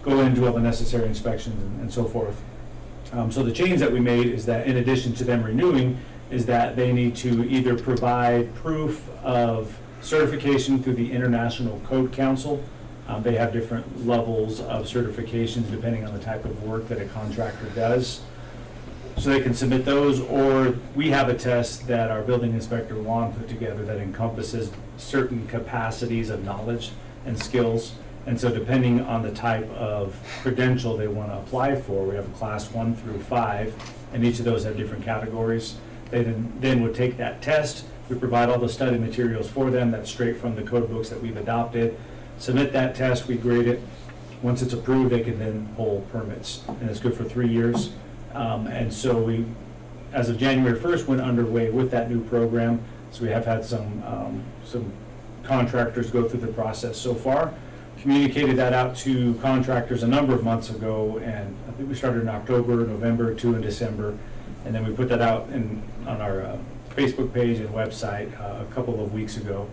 go in and do all the necessary inspections and so forth. So the change that we made is that in addition to them renewing, is that they need to either provide proof of certification through the International Code Council. They have different levels of certifications depending on the type of work that a contractor does. So they can submit those, or we have a test that our building inspector Juan put together that encompasses certain capacities of knowledge and skills. And so depending on the type of credential they want to apply for, we have a class 1 through 5, and each of those have different categories. They then would take that test. We provide all the study materials for them. That's straight from the code books that we've adopted. Submit that test, we grade it. Once it's approved, they can then pull permits, and it's good for 3 years. And so we, as of January 1st, went underway with that new program. So we have had some contractors go through the process so far. Communicated that out to contractors a number of months ago, and I think we started in October, November, 2 in December, and then we put that out on our Facebook page and website a couple of weeks ago,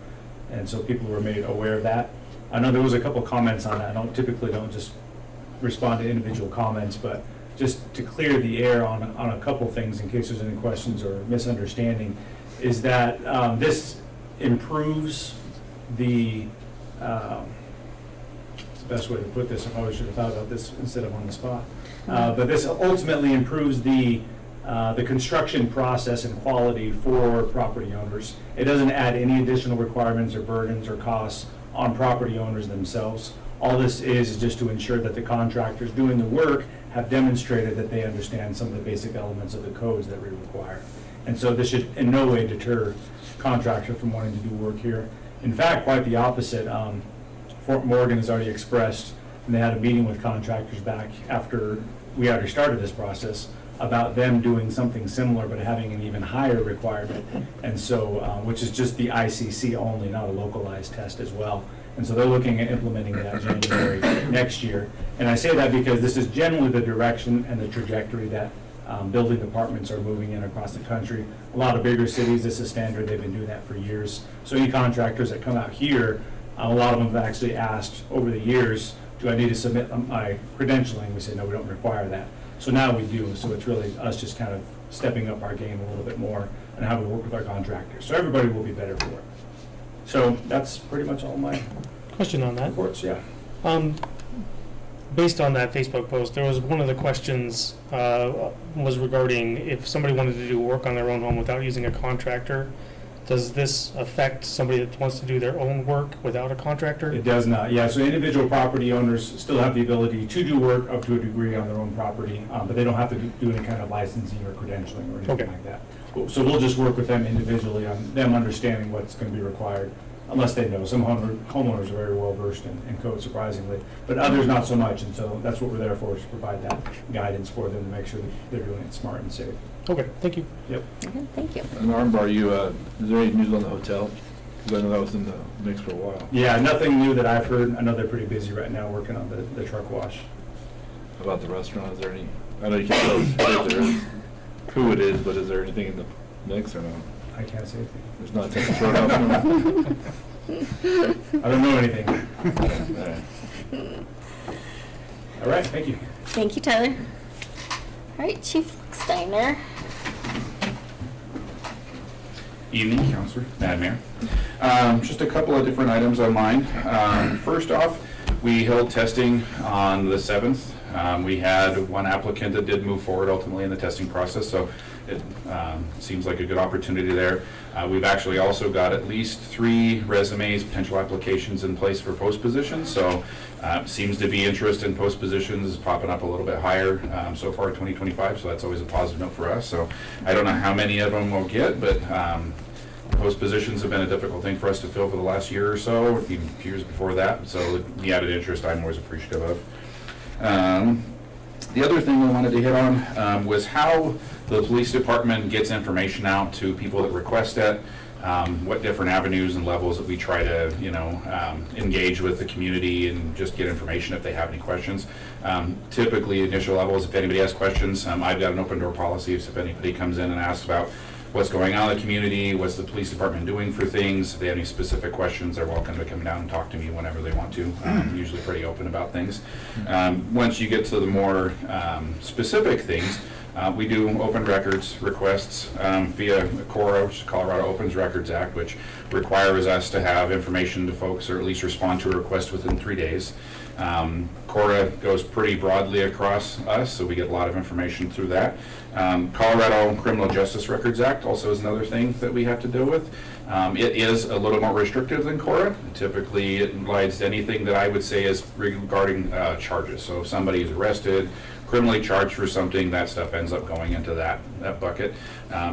and so people were made aware of that. I know there was a couple comments on that. I typically don't just respond to individual comments, but just to clear the air on a couple things in case there's any questions or misunderstanding, is that this improves the best way to put this. I probably should have thought about this instead of on the spot. But this ultimately improves the construction process and quality for property owners. It doesn't add any additional requirements or burdens or costs on property owners themselves. All this is just to ensure that the contractors doing the work have demonstrated that they understand some of the basic elements of the codes that we require. And so this should in no way deter contractors from wanting to do work here. In fact, quite the opposite. Fort Morgan has already expressed, and they had a meeting with contractors back after we already started this process, about them doing something similar but having an even higher requirement. And so, which is just the ICC only, not a localized test as well. And so they're looking at implementing that January next year. And I say that because this is generally the direction and the trajectory that building departments are moving in across the country. A lot of bigger cities, this is standard. They've been doing that for years. So any contractors that come out here, a lot of them have actually asked over the years, do I need to submit my credentialing? We say, no, we don't require that. So now we do. So it's really us just kind of stepping up our game a little bit more and how we work with our contractors. So everybody will be better for it. So that's pretty much all my Question on that. reports, yeah. Based on that Facebook post, there was one of the questions was regarding if somebody wanted to do work on their own home without using a contractor, does this affect somebody that wants to do their own work without a contractor? It does not, yeah. So individual property owners still have the ability to do work up to a degree on their own property, but they don't have to do any kind of licensing or credentialing or anything Okay. like that. So we'll just work with them individually on them understanding what's going to be required, unless they know. Some homeowners are very well versed in code, surprisingly, but others not so much, and so that's what we're there for, is to provide that guidance for them to make sure that they're doing it smart and safe. Okay, thank you. Yep. Okay, thank you. And Armbar, is there any news on the hotel? Because I know that was in the mix for a while. Yeah, nothing new that I've heard. I know they're pretty busy right now working on the truck wash. About the restaurant, is there any, I know you can't tell us if there is, who it is, but is there anything in the mix or no? I can't say anything. There's not a Texas Roadhouse? No? I don't know anything. All right. All right, thank you. Thank you, Tyler. All right, Chief Steiner. Evening, Councilor, Madam Mayor. Just a couple of different items on mine. First off, we held testing on the 7th. We had one applicant that did move forward ultimately in the testing process, so it seems like a good opportunity there. We've actually also got at least 3 resumes, potential applications in place for post positions, so seems to be interest in post positions popping up a little bit higher so far in 2025, so that's always a positive note for us. So I don't know how many of them we'll get, but post positions have been a difficult thing for us to fill for the last year or so, even years before that, so the added interest I'm always appreciative of. The other thing I wanted to hit on was how the police department gets information out to people that request it, what different avenues and levels that we try to, engage with the community and just get information if they have any questions. Typically, initial levels, if anybody has questions, I've got an open door policy, so if anybody comes in and asks about what's going on in the community, what's the police department doing for things, if they have any specific questions, they're welcome to come down and talk to me whenever they want to. I'm usually pretty open about things. Once you get to the more specific things, we do open records requests via CORA, which is Colorado Opens Records Act, which requires us to have information to folks or at least respond to a request within 3 days. CORA goes pretty broadly across us, so we get a lot of information through that. Colorado Criminal Justice Records Act also is another thing that we have to deal with. It is a little more restrictive than CORA. Typically, it provides anything that I would say is regarding charges. So if somebody is arrested, criminally charged for something, that stuff ends up going into that bucket.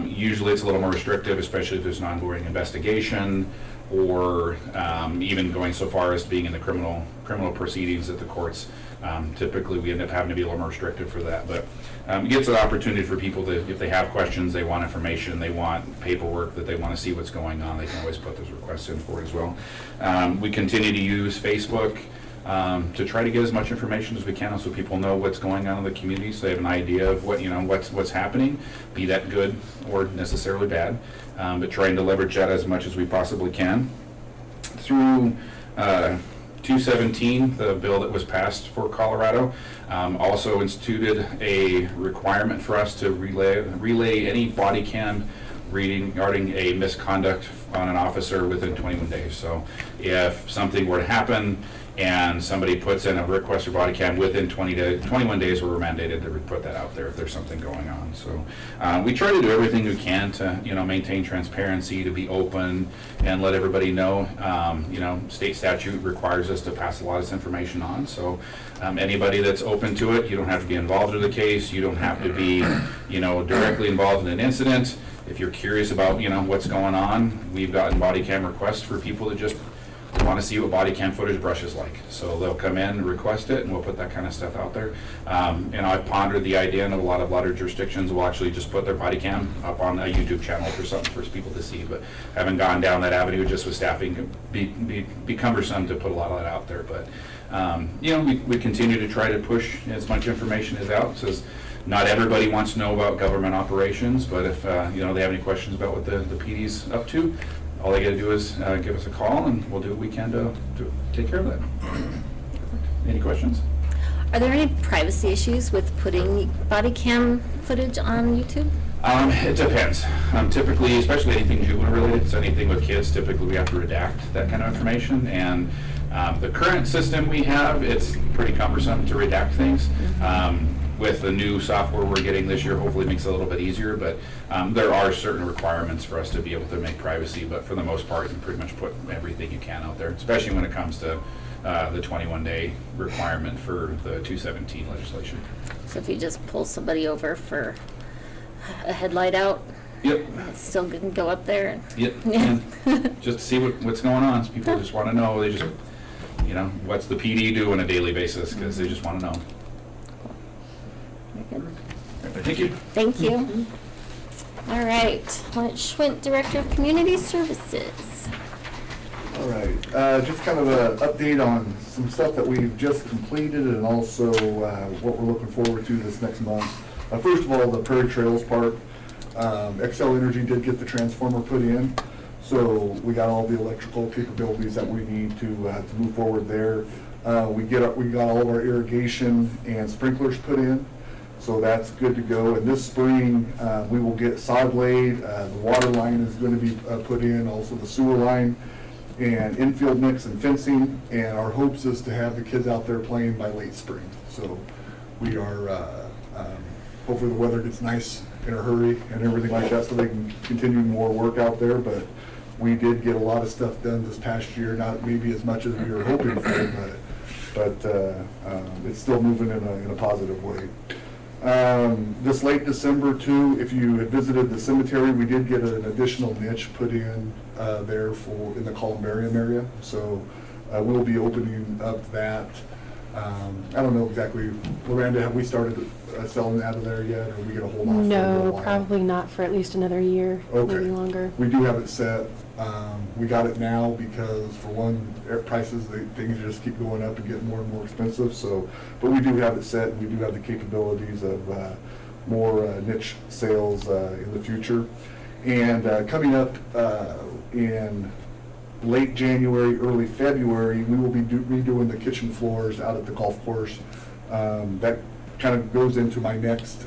Usually it's a little more restrictive, especially if there's an ongoing investigation or even going so far as being in the criminal proceedings at the courts. Typically we end up having to be a little more restrictive for that, but it gives an opportunity for people to, if they have questions, they want information, they want paperwork, that they want to see what's going on, they can always put those requests in for it as well. We continue to use Facebook to try to get as much information as we can so people know what's going on in the community, so they have an idea of what, what's happening, be that good or necessarily bad, but trying to leverage that as much as we possibly can. Through 217, the bill that was passed for Colorado, also instituted a requirement for us to relay any body cam reading regarding a misconduct on an officer within 21 days. So if something were to happen and somebody puts in a request for body cam within 21 days, we're mandated to put that out there if there's something going on. So we try to do everything we can to, maintain transparency, to be open and let everybody know. State statute requires us to pass a lot of this information on. So anybody that's open to it, you don't have to be involved in the case. You don't have to be, directly involved in an incident. If you're curious about, what's going on, we've gotten body cam requests for people that just want to see what body cam footage Brush is like. So they'll come in and request it, and we'll put that kind of stuff out there. I've pondered the idea, and a lot of jurisdictions will actually just put their body cam up on a YouTube channel for something for people to see, but I haven't gone down that avenue just with staffing. Be cumbersome to put a lot of that out there, but we continue to try to push as much information as out. So not everybody wants to know about government operations, but if they have any questions about what the PD's up to, all they got to do is give us a call, and we'll do what we can to take care of that. Any questions? Are there any privacy issues with putting body cam footage on YouTube? It depends. Typically, especially anything juvenile related, so anything with kids, typically we have to redact that kind of information. And the current system we have, it's pretty cumbersome to redact things. With the new software we're getting this year, hopefully it makes it a little bit easier, but there are certain requirements for us to be able to make privacy, but for the most part, you pretty much put everything you can out there, especially when it comes to the 21-day requirement for the 217 legislation. So if you just pull somebody over for a headlight out, yep, it's still going to go up there? Yep, and just to see what's going on. People just want to know, they just, what's the PD do on a daily basis, because they just want to know. Thank you. Thank you. All right, Lynch Schwint, Director of Community Services. All right, just kind of an update on some stuff that we've just completed and also what we're looking forward to this next month. First of all, the Prairie Trails Park. Xcel Energy did get the transformer put in, so we got all the electrical capabilities that we need to move forward there. We got all of our irrigation and sprinklers put in. So that's good to go. And this spring, we will get sod laid. The water line is going to be put in, also the sewer line, and infield mix and fencing. And our hopes is to have the kids out there playing by late spring. So we are, hopefully the weather gets nice in a hurry and everything like that, so they can continue more work out there. But we did get a lot of stuff done this past year, not maybe as much as we were hoping for, but it's still moving in a positive way. This late December too, if you had visited the cemetery, we did get an additional niche put in there in the columbarium area. So we'll be opening up that. I don't know exactly, Miranda, have we started selling out of there yet, or are we going to hold off? No, probably not for at least another year, maybe longer. We do have it set. We got it now because, for one, prices, things just keep going up and getting more and more expensive. So, but we do have it set, and we do have the capabilities of more niche sales in the future. And coming up in late January, early February, we will be redoing the kitchen floors out at the golf course. That kind of goes into my next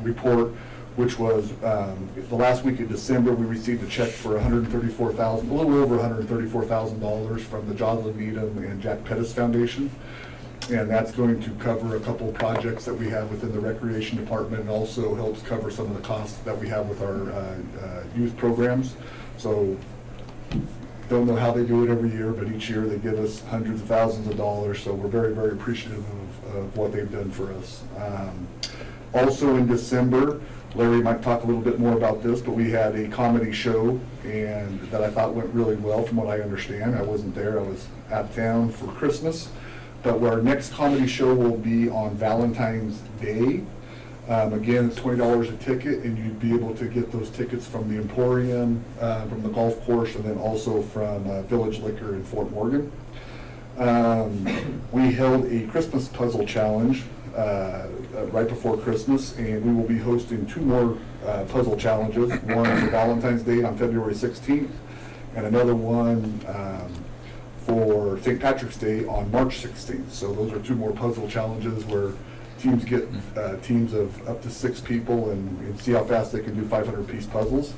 report, which was the last week of December. We received a check for a little over $134,000 from the Joslyn Needham and Jack Pettis Foundation. And that's going to cover a couple of projects that we have within the Recreation Department, and also helps cover some of the costs that we have with our youth programs. So, don't know how they do it every year, but each year they give us hundreds of thousands of dollars, so we're very, very appreciative of what they've done for us. Also in December, Larry might talk a little bit more about this, but we had a comedy show and that I thought went really well from what I understand. I wasn't there, I was out of town for Christmas. But our next comedy show will be on Valentine's Day. Again, it's $20 a ticket, and you'd be able to get those tickets from the Emporium, from the golf course, and then also from Village Liquor in Fort Morgan. We held a Christmas puzzle challenge right before Christmas, and we will be hosting two more puzzle challenges, one for Valentine's Day on February 16th, and another one for St. Patrick's Day on March 16th. So those are two more puzzle challenges where teams get teams of up to 6 people and see how fast they can do 500-piece puzzles.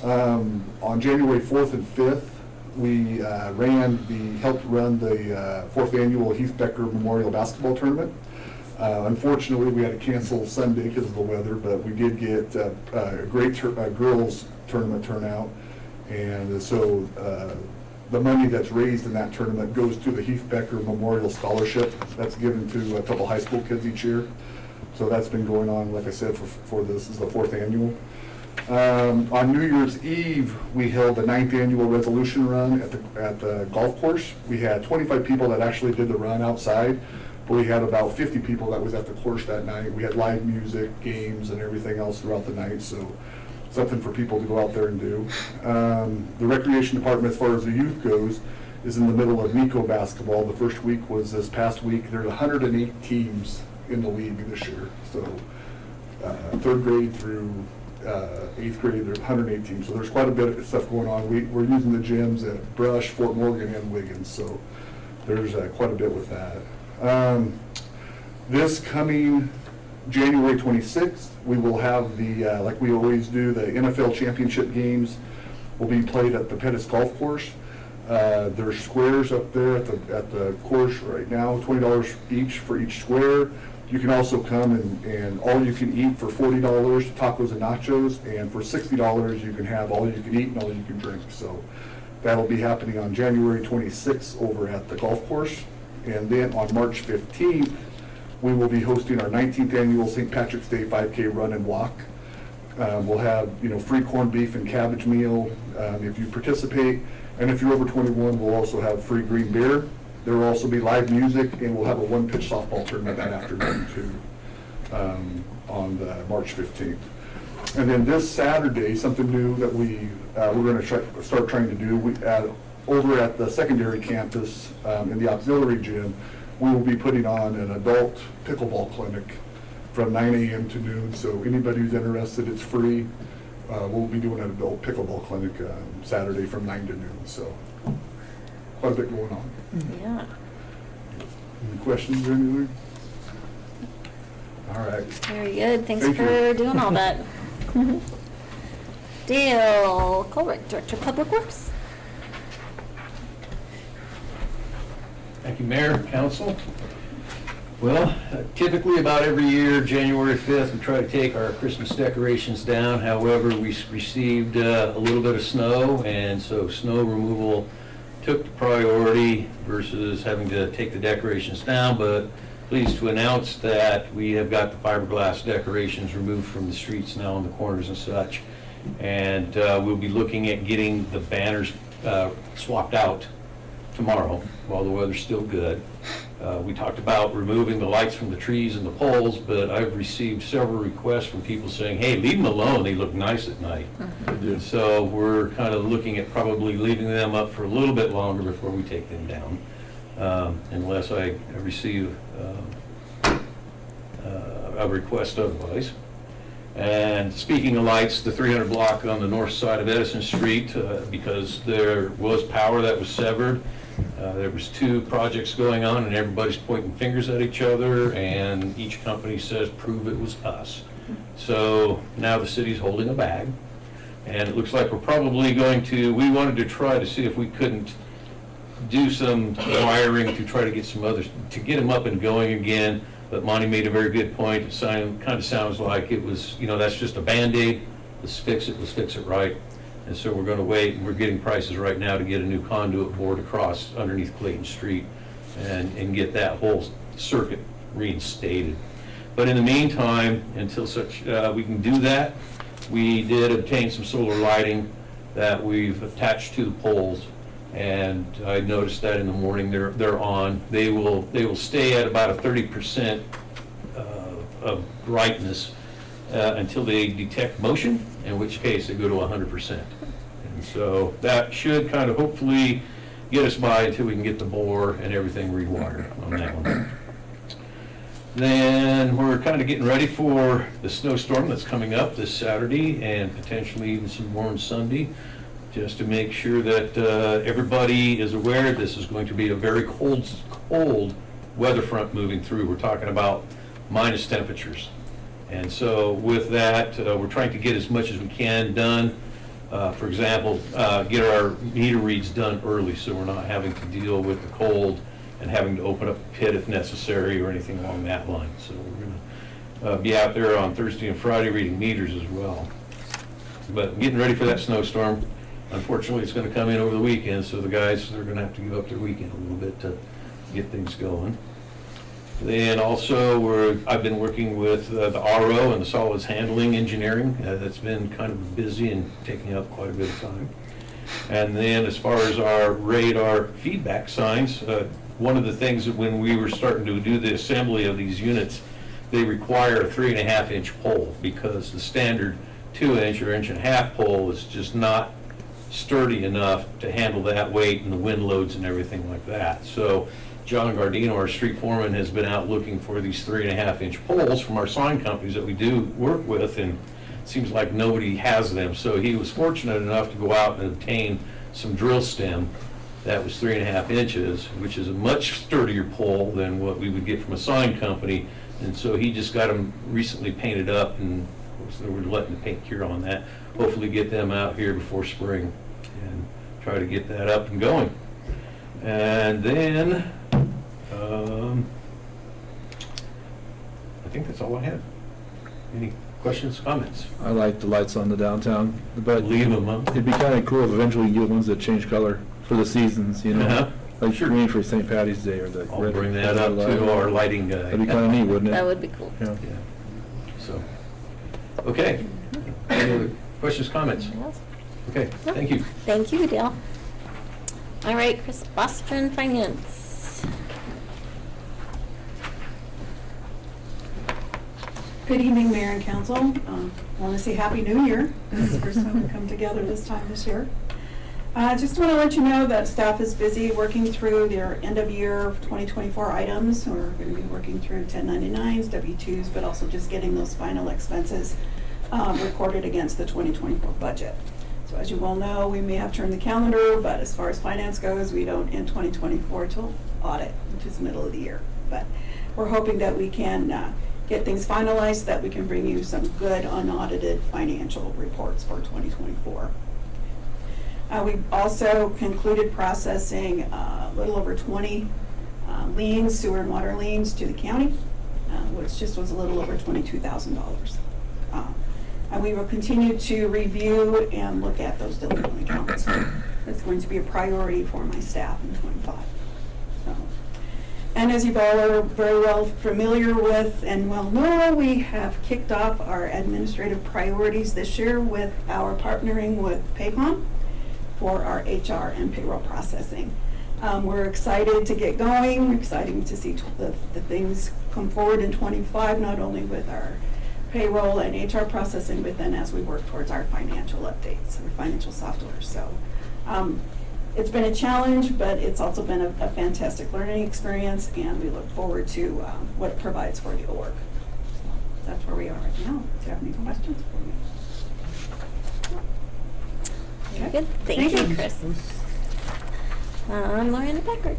On January 4th and 5th, we helped run the 4th annual Heath Becker Memorial Basketball Tournament. Unfortunately, we had to cancel Sunday because of the weather, but we did get a great girls tournament turnout. And so the money that's raised in that tournament goes to the Heath Becker Memorial Scholarship that's given to a couple high school kids each year. So that's been going on, like I said, for this is the 4th annual. On New Year's Eve, we held the 9th annual resolution run at the golf course. We had 25 people that actually did the run outside, but we had about 50 people that was at the course that night. We had live music, games, and everything else throughout the night, so something for people to go out there and do. The recreation department, as far as the youth goes, is in the middle of NICO basketball. The first week was this past week. There's 108 teams in the league this year, so 3rd grade through 8th grade, there's 108 teams, so there's quite a bit of stuff going on. We're using the gyms at Brush, Fort Morgan, and Wiggins, so there's quite a bit with that. This coming January 26th, we will have the, like we always do, the NFL championship games will be played at the Pettis Golf Course. There's squares up there at the course right now, $20 each for each square. You can also come and all you can eat for $40, tacos and nachos, and for $60 you can have all you can eat and all you can drink. So that'll be happening on January 26th over at the golf course. And then on March 15th, we will be hosting our 19th annual St. Patrick's Day 5K run and walk. We'll have, free corned beef and cabbage meal if you participate. And if you're over 21, we'll also have free green beer. There will also be live music, and we'll have a one-pitch softball tournament that afternoon too, on March 15th. And then this Saturday, something new that we're going to start trying to do, over at the secondary campus in the auxiliary gym, we will be putting on an adult pickleball clinic from 9 a.m. to noon. So anybody who's interested, it's free. We'll be doing an adult pickleball clinic Saturday from 9 to noon. So quite a bit going on. Yeah. Any questions or anything? All right. Very good. Thanks Thank for you. doing all that. Dale Colrick, Director of Public Works. Thank you, Mayor, Council. Well, typically about every year, January 5th, we try to take our Christmas decorations down. However, we received a little bit of snow, and so snow removal took the priority versus having to take the decorations down. But pleased to announce that we have got the fiberglass decorations removed from the streets now on the corners and such. And we'll be looking at getting the banners swapped out tomorrow while the weather's still good. We talked about removing the lights from the trees and the poles, but I've received several requests from people saying, hey, leave them alone, they look nice at night. So we're kind of looking at probably leaving them up for a little bit longer before we take them down, unless I receive a request otherwise. And speaking of lights, the 300 block on the north side of Edison Street, because there was power that was severed. There was 2 projects going on, and everybody's pointing fingers at each other, and each company says, prove it was us. So now the city's holding a bag, and it looks like we're probably going to, we wanted to try to see if we couldn't do some wiring to try to get some others, to get them up and going again. But Monty made a very good point. It kind of sounds like it was, that's just a Band-Aid. Let's fix it right. And so we're going to wait, and we're getting prices right now to get a new conduit board across underneath Clayton Street and get that whole circuit reinstated. But in the meantime, until such we can do that, we did obtain some solar lighting that we've attached to the poles. And I noticed that in the morning they're on. They will stay at about a 30% of brightness until they detect motion, in which case they go to 100%. And so that should kind of hopefully get us by until we can get the bore and everything rewired on that one. Then we're kind of getting ready for the snowstorm that's coming up this Saturday and potentially even some more on Sunday, just to make sure that everybody is aware this is going to be a very cold weather front moving through. We're talking about minus temperatures. And so with that, we're trying to get as much as we can done For example, get our meter reads done early so we're not having to deal with the cold and having to open up a pit if necessary or anything along that line. So we're going to be out there on Thursday and Friday reading meters as well. But getting ready for that snowstorm. Unfortunately, it's going to come in over the weekend, so the guys are going to have to give up their weekend a little bit to get things going. Then also, I've been working with the RO and the solids handling engineering. That's been kind of busy and taking up quite a bit of time. And then as far as our radar feedback signs, one of the things that when we were starting to do the assembly of these units, they require a 3.5-inch pole because the standard 2-inch or 1.5-inch pole is just not sturdy enough to handle that weight and the wind loads and everything like that. So John Gardino, our street foreman, has been out looking for these 3.5-inch poles from our sign companies that we do work with, and it seems like nobody has them. So he was fortunate enough to go out and obtain some drill stem that was 3.5 inches, which is a much sturdier pole than what we would get from a sign company. And so he just got them recently painted up, and so we're letting the paint cure on that. Hopefully get them out here before spring and try to get that up and going. And then, I think that's all I have. Any questions, comments? I like the lights on the downtown, but Leave them up. it'd be kind of cool if eventually you get ones that change color for the seasons, you know? Uh-huh. Like green for St. Patty's Day or the I'll red. bring that up to our lighting guy. That'd be kind of neat, wouldn't it? That would be cool. Yeah. Yeah. So, okay. Any other questions, comments? Anything else? Okay, thank you. Thank you, Dale. All right, Chris Bostron, Finance. Good evening, Mayor and Council. Want to say Happy New Year. This is the first time we come together this time this year. Just want to let you know that staff is busy working through their end of year 2024 items. We're going to be working through 1099s, W-2s, but also just getting those final expenses recorded against the 2024 budget. So as you well know, we may have turned the calendar, but as far as finance goes, we don't end 2024 till audit, which is the middle of the year. But we're hoping that we can get things finalized, that we can bring you some good unaudited financial reports for 2024. We also concluded processing a little over 20 liens, sewer and water liens to the county, which just was a little over $22,000. And we will continue to review and look at those delinquent accounts. That's going to be a priority for my staff in 25. So. And as you all are very well familiar with and well know, we have kicked off our administrative priorities this year with our partnering with Paycom for our HR and payroll processing. We're excited to get going, excited to see the things come forward in 25, not only with our payroll and HR processing, but then as we work towards our financial updates, our financial software. So it's been a challenge, but it's also been a fantastic learning experience, and we look forward to what it provides for the org. So that's where we are right now. Do you have any questions for me? Very good. Thank you, Chris. Lorianna Becker.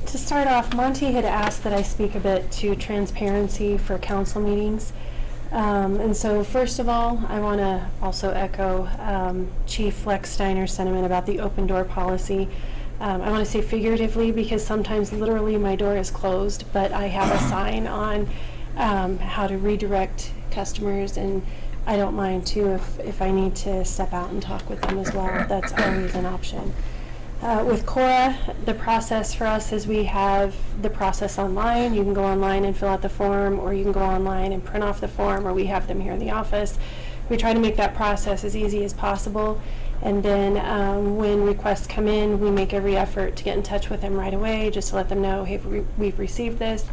To start off, Monty had asked that I speak a bit to transparency for council meetings. And so first of all, I want to also echo Chief Flex Steiner's sentiment about the open door policy. I want to say figuratively because sometimes literally my door is closed, but I have a sign on how to redirect customers, and I don't mind too if I need to step out and talk with them as well. That's always an option. With Cora, the process for us is we have the process online. You can go online and fill out the form, or you can go online and print off the form, or we have them here in the office. We try to make that process as easy as possible. And then when requests come in, we make every effort to get in touch with them right away, just to let them know, hey, we've received this.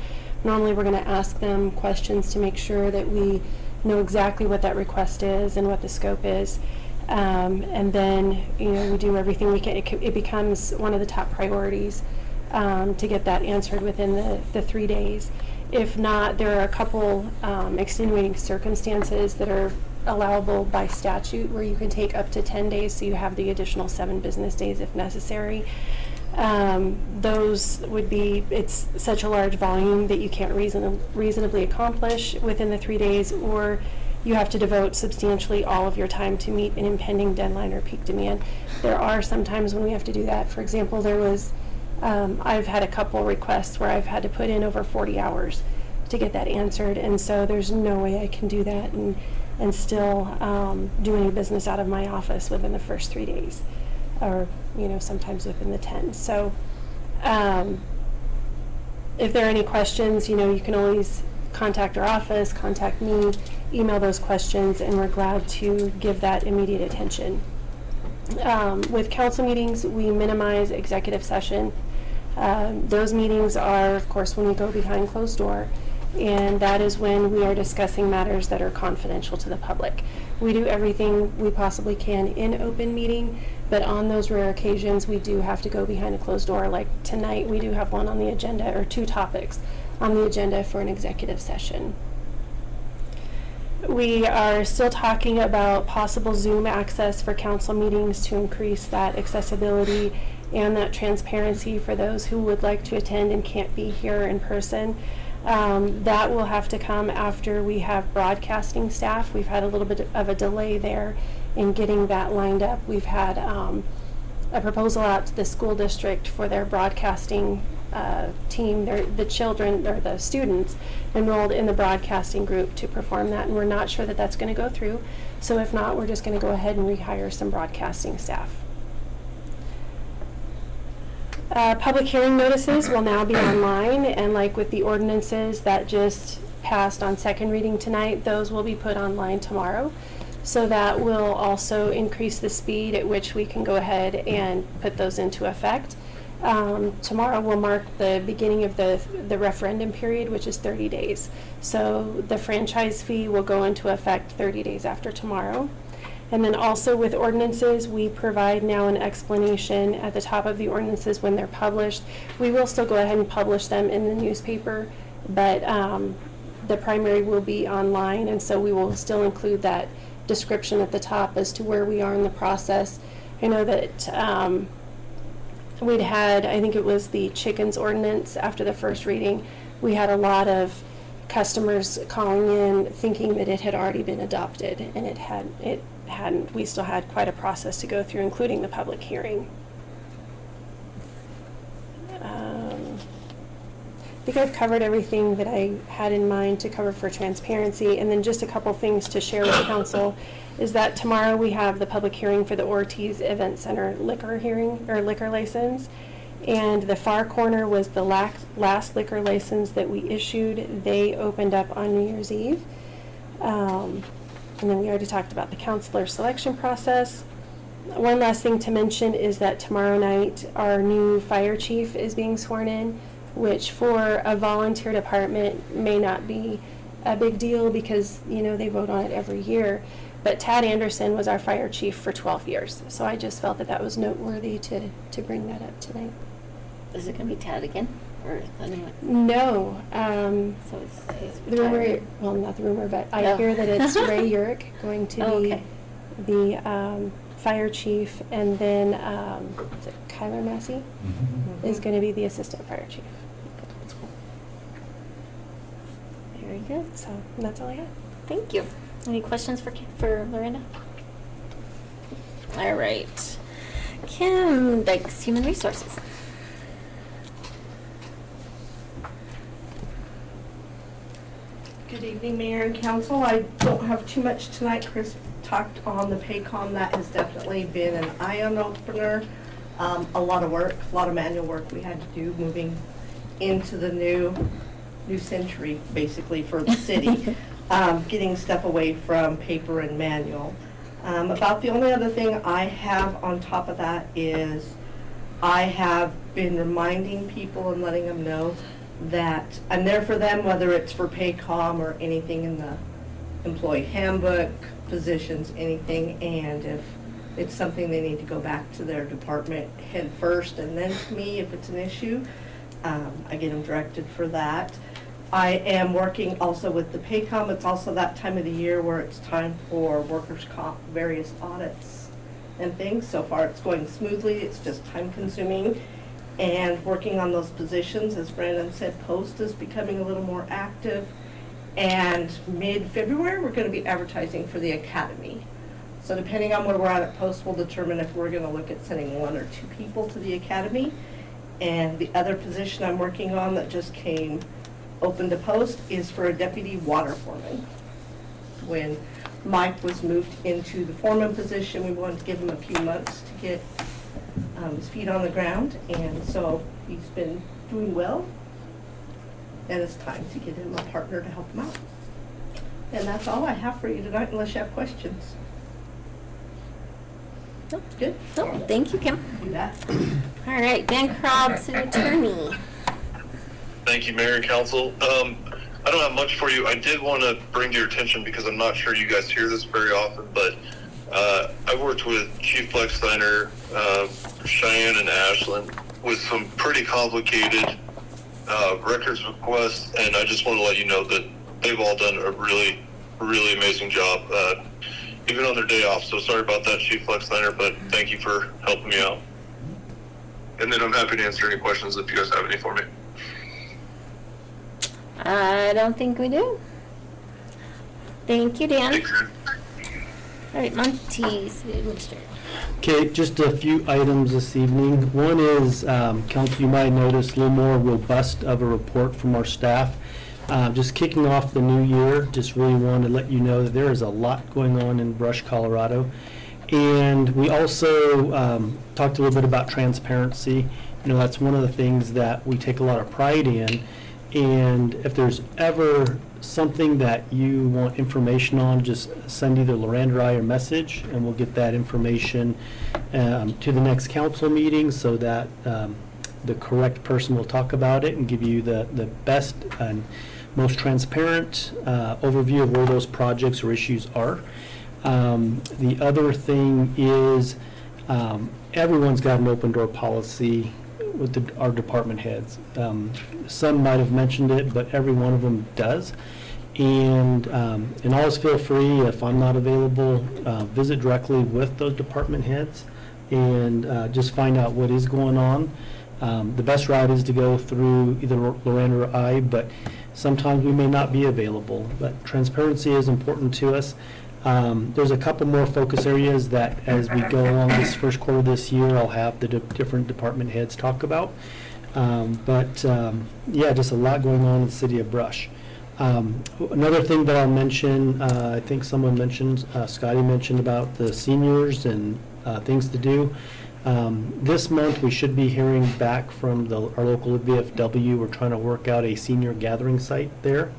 Normally we're going to ask them questions to make sure that we know exactly what that request is and what the scope is. And then, we do everything we can. It becomes one of the top priorities to get that answered within the 3 days. If not, there are a couple extenuating circumstances that are allowable by statute where you can take up to 10 days, so you have the additional 7 business days if necessary. Those would be, it's such a large volume that you can't reasonably accomplish within the 3 days, or you have to devote substantially all of your time to meet an impending deadline or peak demand. There are some times when we have to do that. For example, there was, I've had a couple requests where I've had to put in over 40 hours to get that answered, and so there's no way I can do that and still do any business out of my office within the first 3 days, or sometimes within the 10. So if there are any questions, you can always contact our office, contact me, email those questions, and we're glad to give that immediate attention. With council meetings, we minimize executive session. Those meetings are, of course, when we go behind closed door, and that is when we are discussing matters that are confidential to the public. We do everything we possibly can in open meeting, but on those rare occasions, we do have to go behind a closed door. Like tonight, we do have one on the agenda, or 2 topics on the agenda for an executive session. We are still talking about possible Zoom access for council meetings to increase that accessibility and that transparency for those who would like to attend and can't be here in person. That will have to come after we have broadcasting staff. We've had a little bit of a delay there in getting that lined up. We've had a proposal out to the school district for their broadcasting team, the children or the students enrolled in the broadcasting group to perform that, and we're not sure that that's going to go through. So if not, we're just going to go ahead and rehire some broadcasting staff. Public hearing notices will now be online, and like with the ordinances that just passed on second reading tonight, those will be put online tomorrow. So that will also increase the speed at which we can go ahead and put those into effect. Tomorrow will mark the beginning of the referendum period, which is 30 days. So the franchise fee will go into effect 30 days after tomorrow. And then also with ordinances, we provide now an explanation at the top of the ordinances when they're published. We will still go ahead and publish them in the newspaper, but the primary will be online, and so we will still include that description at the top as to where we are in the process. I know that we'd had, I think it was the chickens ordinance after the first reading, we had a lot of customers calling in thinking that it had already been adopted, and it hadn't. We still had quite a process to go through, including the public hearing. I think I've covered everything that I had in mind to cover for transparency, and then just a couple things to share with council is that tomorrow we have the public hearing for the Ortiz Event Center liquor hearing, or liquor license, and the far corner was the last liquor license that we issued. They opened up on New Year's Eve. And then we already talked about the counselor selection process. One last thing to mention is that tomorrow night our new fire chief is being sworn in, which for a volunteer department may not be a big deal because, they vote on it every year. But Tad Anderson was our fire chief for 12 years. So I just felt that that was noteworthy to bring that up tonight. Is it going to be Tad again? Or anyone? No. So he's The rumor, retired. well, not the rumor, but I No. hear that it's Ray Urick going to Oh, be okay. the fire chief, and then is it Kyler Massey is going to be the assistant fire chief. That's cool. Very good. So that's all I have. Thank you. Any questions for Miranda? All right. Kim Dykes, Human Resources. Good evening, Mayor and Council. I don't have too much tonight. Chris talked on the Paycom. That has definitely been an eye-opener. A lot of work, a lot of manual work we had to do moving into the new century, basically, for the city. Getting stuff away from paper and manual. About the only other thing I have on top of that is I have been reminding people and letting them know that I'm there for them, whether it's for Paycom or anything in the employee handbook, positions, anything, and if it's something they need to go back to their department head first and then to me if it's an issue. I get them directed for that. I am working also with the Paycom. It's also that time of the year where it's time for workers' comp, various audits and things. So far it's going smoothly. It's just time consuming. And working on those positions, as Brandon said, Post is becoming a little more active. And mid-February, we're going to be advertising for the academy. So depending on where we're at post, we'll determine if we're going to look at sending 1 or 2 people to the academy. And the other position I'm working on that just came open to post is for a deputy water foreman. When Mike was moved into the foreman position, we wanted to give him a few months to get his feet on the ground, and so he's been doing well. And it's time to get him a partner to help him out. And that's all I have for you tonight, unless you have questions. Nope. Good? Nope, thank you, Kim. Do that. All right, Dan Cobb, City Attorney. Thank you, Mayor and Council. I don't have much for you. I did want to bring to your attention, because I'm not sure you guys hear this very often, but I've worked with Chief Blechsteiner, Cheyenne, and Ashland with some pretty complicated records requests, and I just want to let you know that they've all done a really, really amazing job, even on their day off. So sorry about that, Chief Blechsteiner, but thank you for helping me out. And then I'm happy to answer any questions if you guys have any for me. I don't think we do. Thank you, Dan. Thanks. All right, Monty, City Administrator. Okay, just a few items this evening. One is, Council, you might notice a little more robust of a report from our staff. Just kicking off the new year, just really wanted to let you know that there is a lot going on in Brush, Colorado. And we also talked a little bit about transparency. You know, that's one of the things that we take a lot of pride in. And if there's ever something that you want information on, just send either Loranda or I a message, and we'll get that information to the next council meeting so that the correct person will talk about it and give you the best and most transparent overview of where those projects or issues are. The other thing is everyone's got an open door policy with our department heads. Some might have mentioned it, but every one of them does. And always feel free, if I'm not available, visit directly with those department heads and just find out what is going on. The best route is to go through either Loranda or I, but sometimes we may not be available. But transparency is important to us. There's a couple more focus areas that as we go along this first quarter of this year, I'll have the different department heads talk about. Yeah, just a lot going on in the city of Brush. Another thing that I'll mention, I think someone mentioned, Scotty mentioned about the seniors and things to do. This month we should be hearing back from our local VFW. We're trying to work out a senior gathering site there.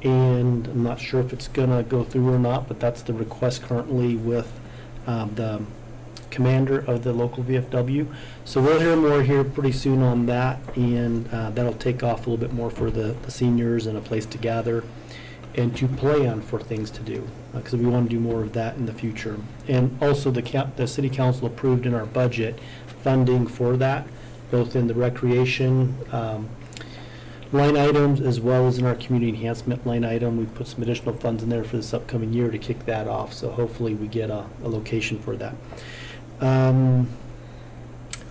And I'm not sure if it's gonna go through or not, but that's the request currently with the commander of the local VFW. So we'll hear more here pretty soon on that, and that'll take off a little bit more for the seniors and a place to gather and to plan for things to do, because we want to do more of that in the future. And also the city council approved in our budget funding for that, both in the recreation line items as well as in our community enhancement line item. We put some additional funds in there for this upcoming year to kick that off, so hopefully we get a location for that.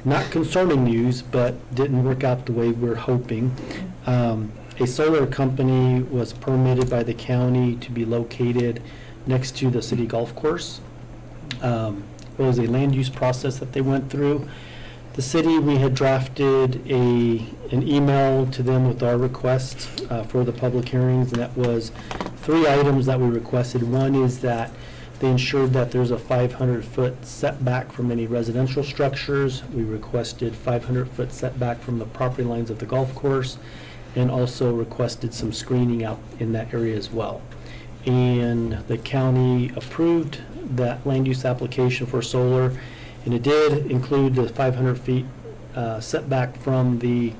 Not concerning news, but didn't work out the way we're hoping. A solar company was permitted by the county to be located next to the city golf course. It was a land use process that they went through. The city, we had drafted an email to them with our request for the public hearings, and that was 3 items that we requested. One is that they ensured that there's a 500-foot setback from any residential structures. We requested 500-foot setback from the property lines of the golf course, and also requested some screening out in that area as well. And the county approved that land use application for solar. And it did include the 500 feet setback from the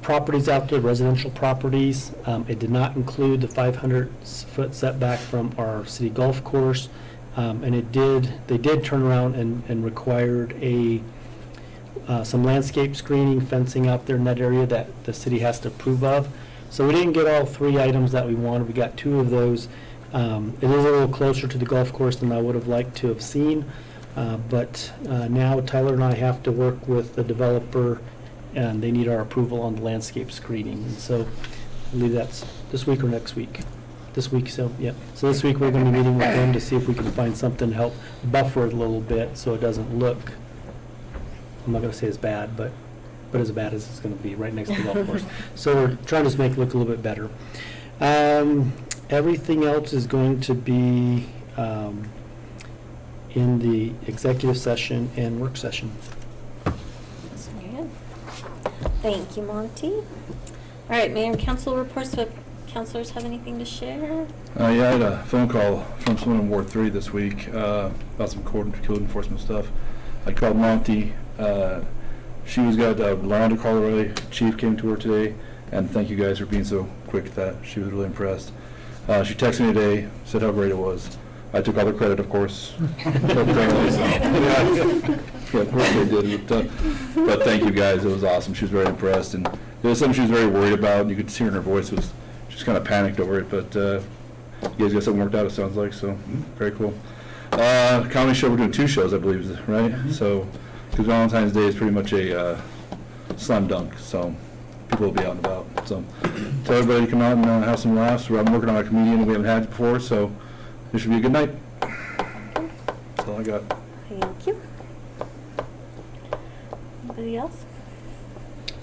properties out there, residential properties. It did not include the 500-foot setback from our city golf course. And they did turn around and required some landscape screening, fencing out there in that area that the city has to approve of. So we didn't get all 3 items that we wanted. We got 2 of those. It is a little closer to the golf course than I would have liked to have seen, but now Tyler and I have to work with the developer, and they need our approval on the landscape screening. And so I believe that's this week or next week. This week, so, yeah. So this week, we're gonna be meeting with them to see if we can find something to help buffer it a little bit, so it doesn't look, I'm not gonna say as bad, but as bad as it's gonna be, right next to the golf course. So we're trying to make it look a little bit better. Everything else is going to be, in the executive session and work session. That's very good. Thank you, Monty. All right, Mayor and Council reports. Do councilors have anything to share? Yeah, I had a phone call from someone in Ward 3 this week about some code enforcement stuff. I called Monty. She was got Loranda Colleray. Chief came to her today, and thank you guys for being so quick at that. She was really impressed. She texted me today, said how great it was. I took all the credit, of course. Yeah, of course they did. But thank you guys. It was awesome. She was very impressed, and it was something she was very worried about. And you could see her in her voice was just kind of panicked over it. But you guys got something worked out. It sounds like so. Very cool. Comedy show. We're doing 2 shows, I believe, right? So because Valentine's Day is pretty much a slam dunk. So people will be out and about. So tell everybody to come out and have some laughs. I'm working on a comedian we haven't had before, so it should be a good night. That's all I got. Thank you. Anybody else?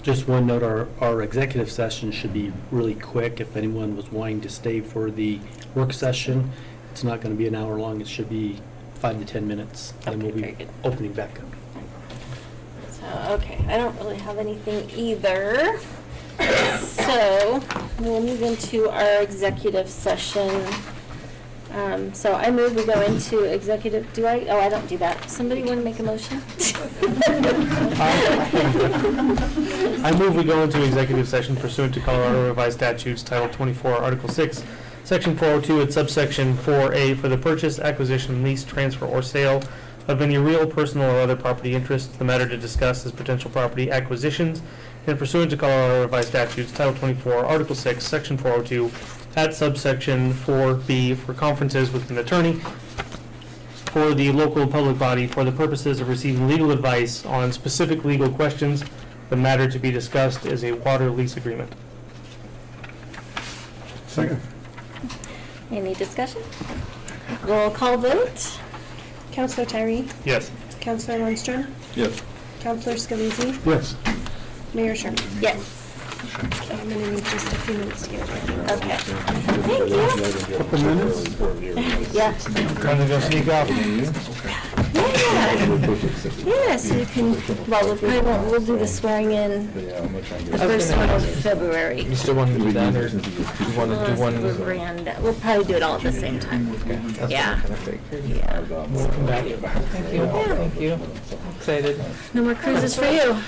Just one note, our executive session should be really quick. If anyone was wanting to stay for the work session, it's not going to be an hour long. It should be 5 to 10 minutes. And we'll be opening back up. So, okay, I don't really have anything either. So we'll move into our executive session. So I move we go into executive, I don't do that. Somebody want to make a motion? I move we go into executive session pursuant to Colorado Revised Statutes, Title 24, Article 6, Section 402, and subsection 4A for the purchase, acquisition, lease, transfer, or sale of any real, personal, or other property interest. The matter to discuss is potential property acquisitions, and pursuant to Colorado Revised Statutes, Title 24, Article 6, Section 402, at subsection 4B for conferences with an attorney for the local public body for the purposes of receiving legal advice on specific legal questions. The matter to be discussed is a water lease agreement. Second. Any discussion? Roll call vote. Counselor Tyree? Yes. Counselor Lundstrom? Yes. Counselor Scalise? Yes. Mayor Sherman? Yes. Okay, I'm gonna need just a few minutes to get it. Okay. Thank you. Couple minutes. Yeah. Time to go sneak off. Yeah, so you can, well, we'll do the swearing in the first one of February. You still want to do that, or you want to do one? We'll probably do it all at the same time. Yeah. Yeah. Welcome back. Thank you. Thank you. Excited. No more cruises for you.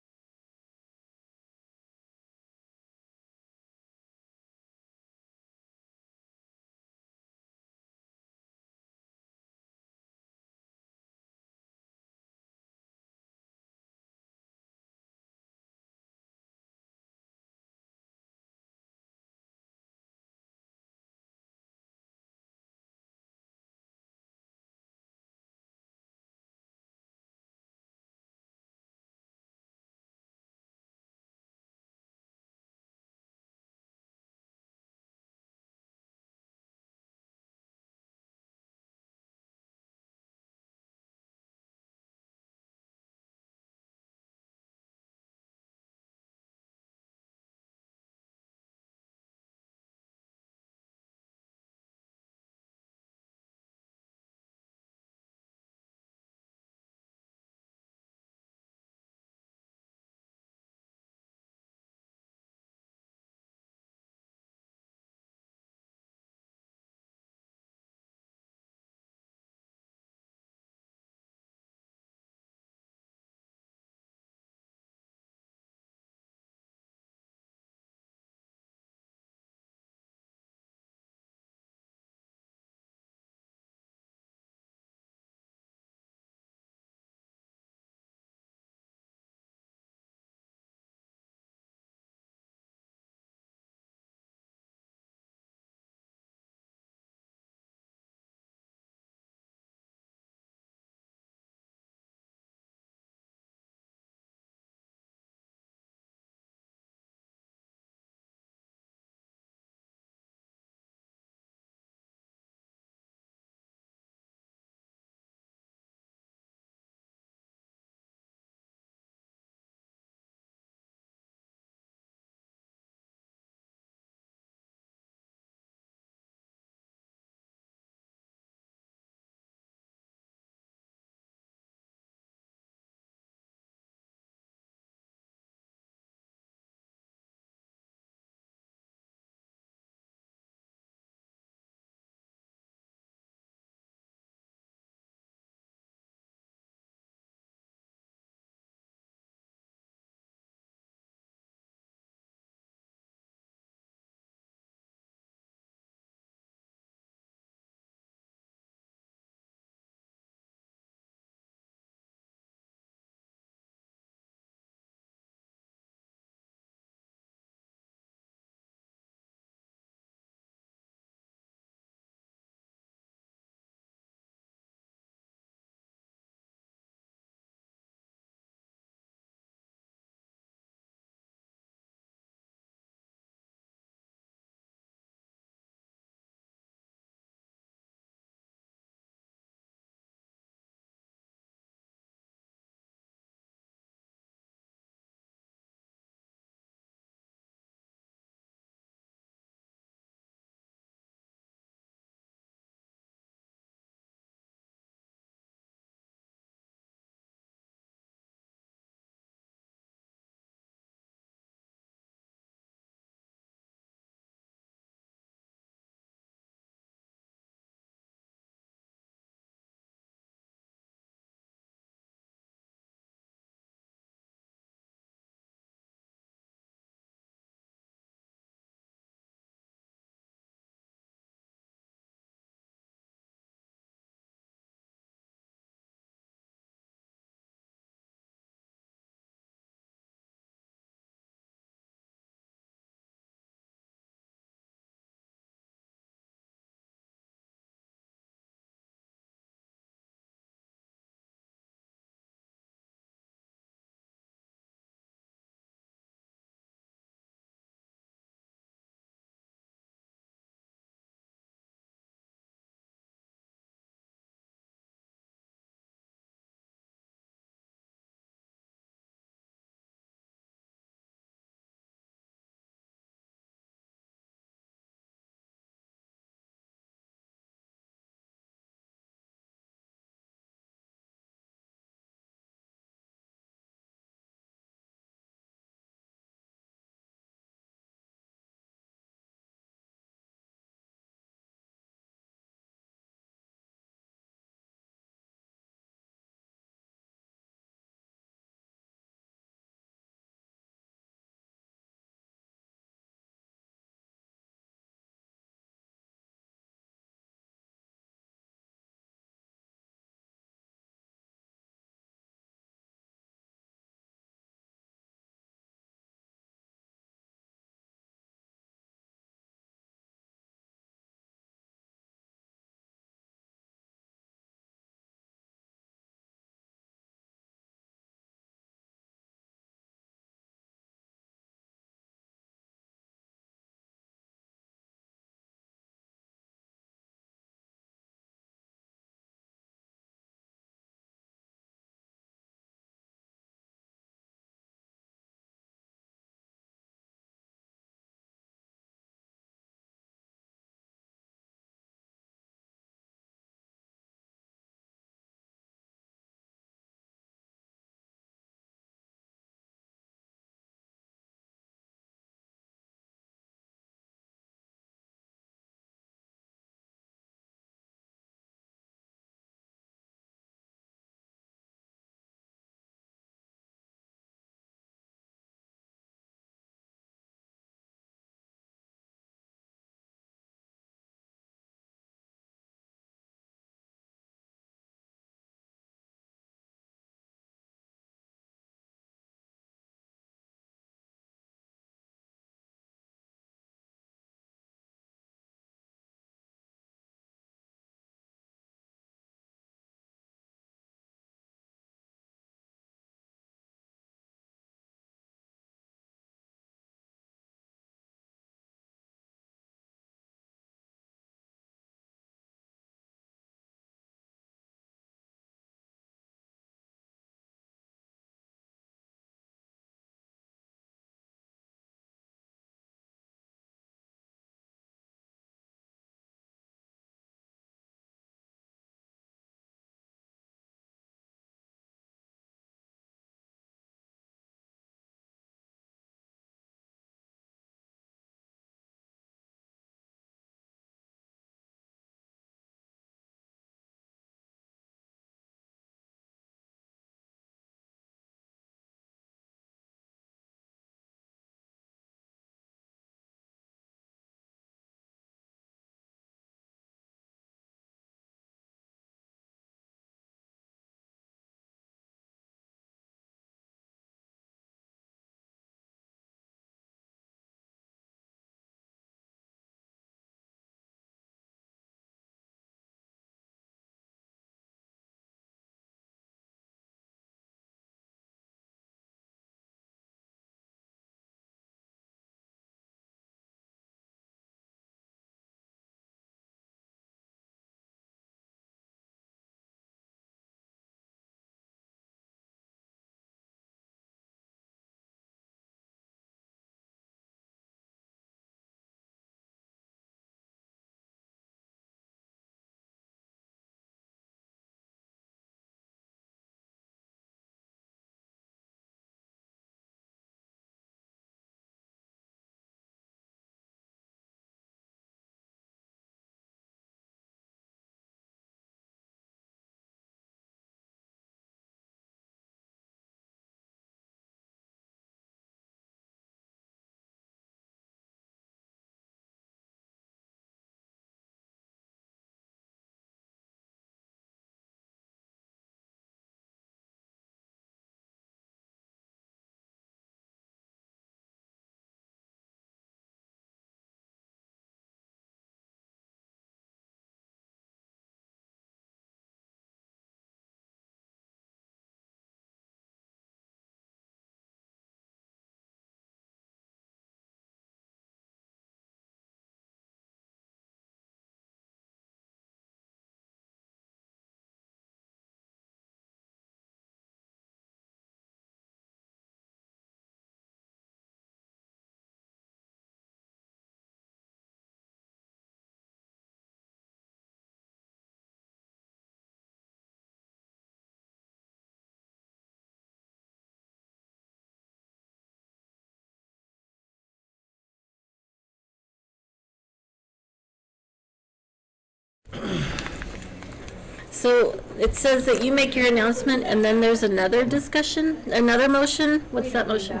So it says that you make your announcement and then there's another discussion, another motion? What's that motion?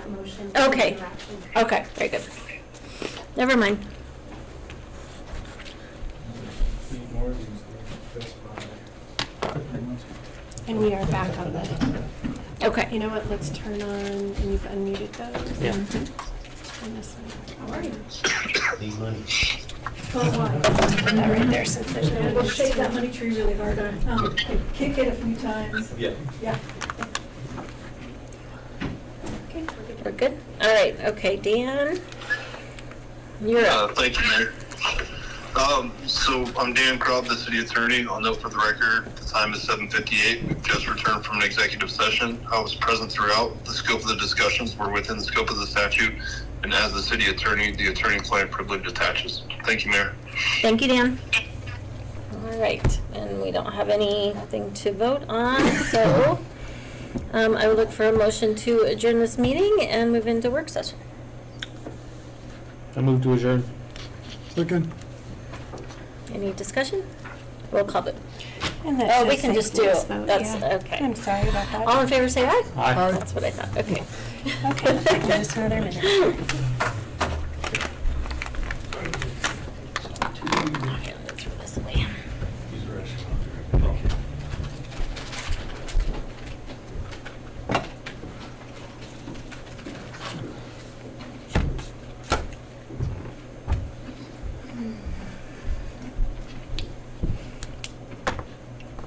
Okay, okay, very good. Never mind. And we are back on the, Okay. you know what, let's turn on, and you've unmuted those. Yeah. Turn this one. How are you? Need money. That right there, since there's no. We'll shake that money tree really hard. Kick it a few times. Yeah. Yeah. Okay, we're good? All right, okay, Dan, you're up. Thank you, Mayor. So I'm Dan Krob, the city attorney. I'll note for the record, the time is 7:58. We've just returned from an executive session. I was present throughout. The scope of the discussions were within the scope of the statute. And as the city attorney, the attorney-client privilege attaches. Thank you, Mayor. Thank you, Dan. All right, and we don't have anything to vote on, so I would look for a motion to adjourn this meeting and move into work session. I move to adjourn. Second. Any discussion? Roll call vote. And that Oh, we should can say just do, voice vote, that's, yeah. okay. I'm sorry about that. All in favor, say aye. Aye. That's what I thought, okay. Okay, just another minute.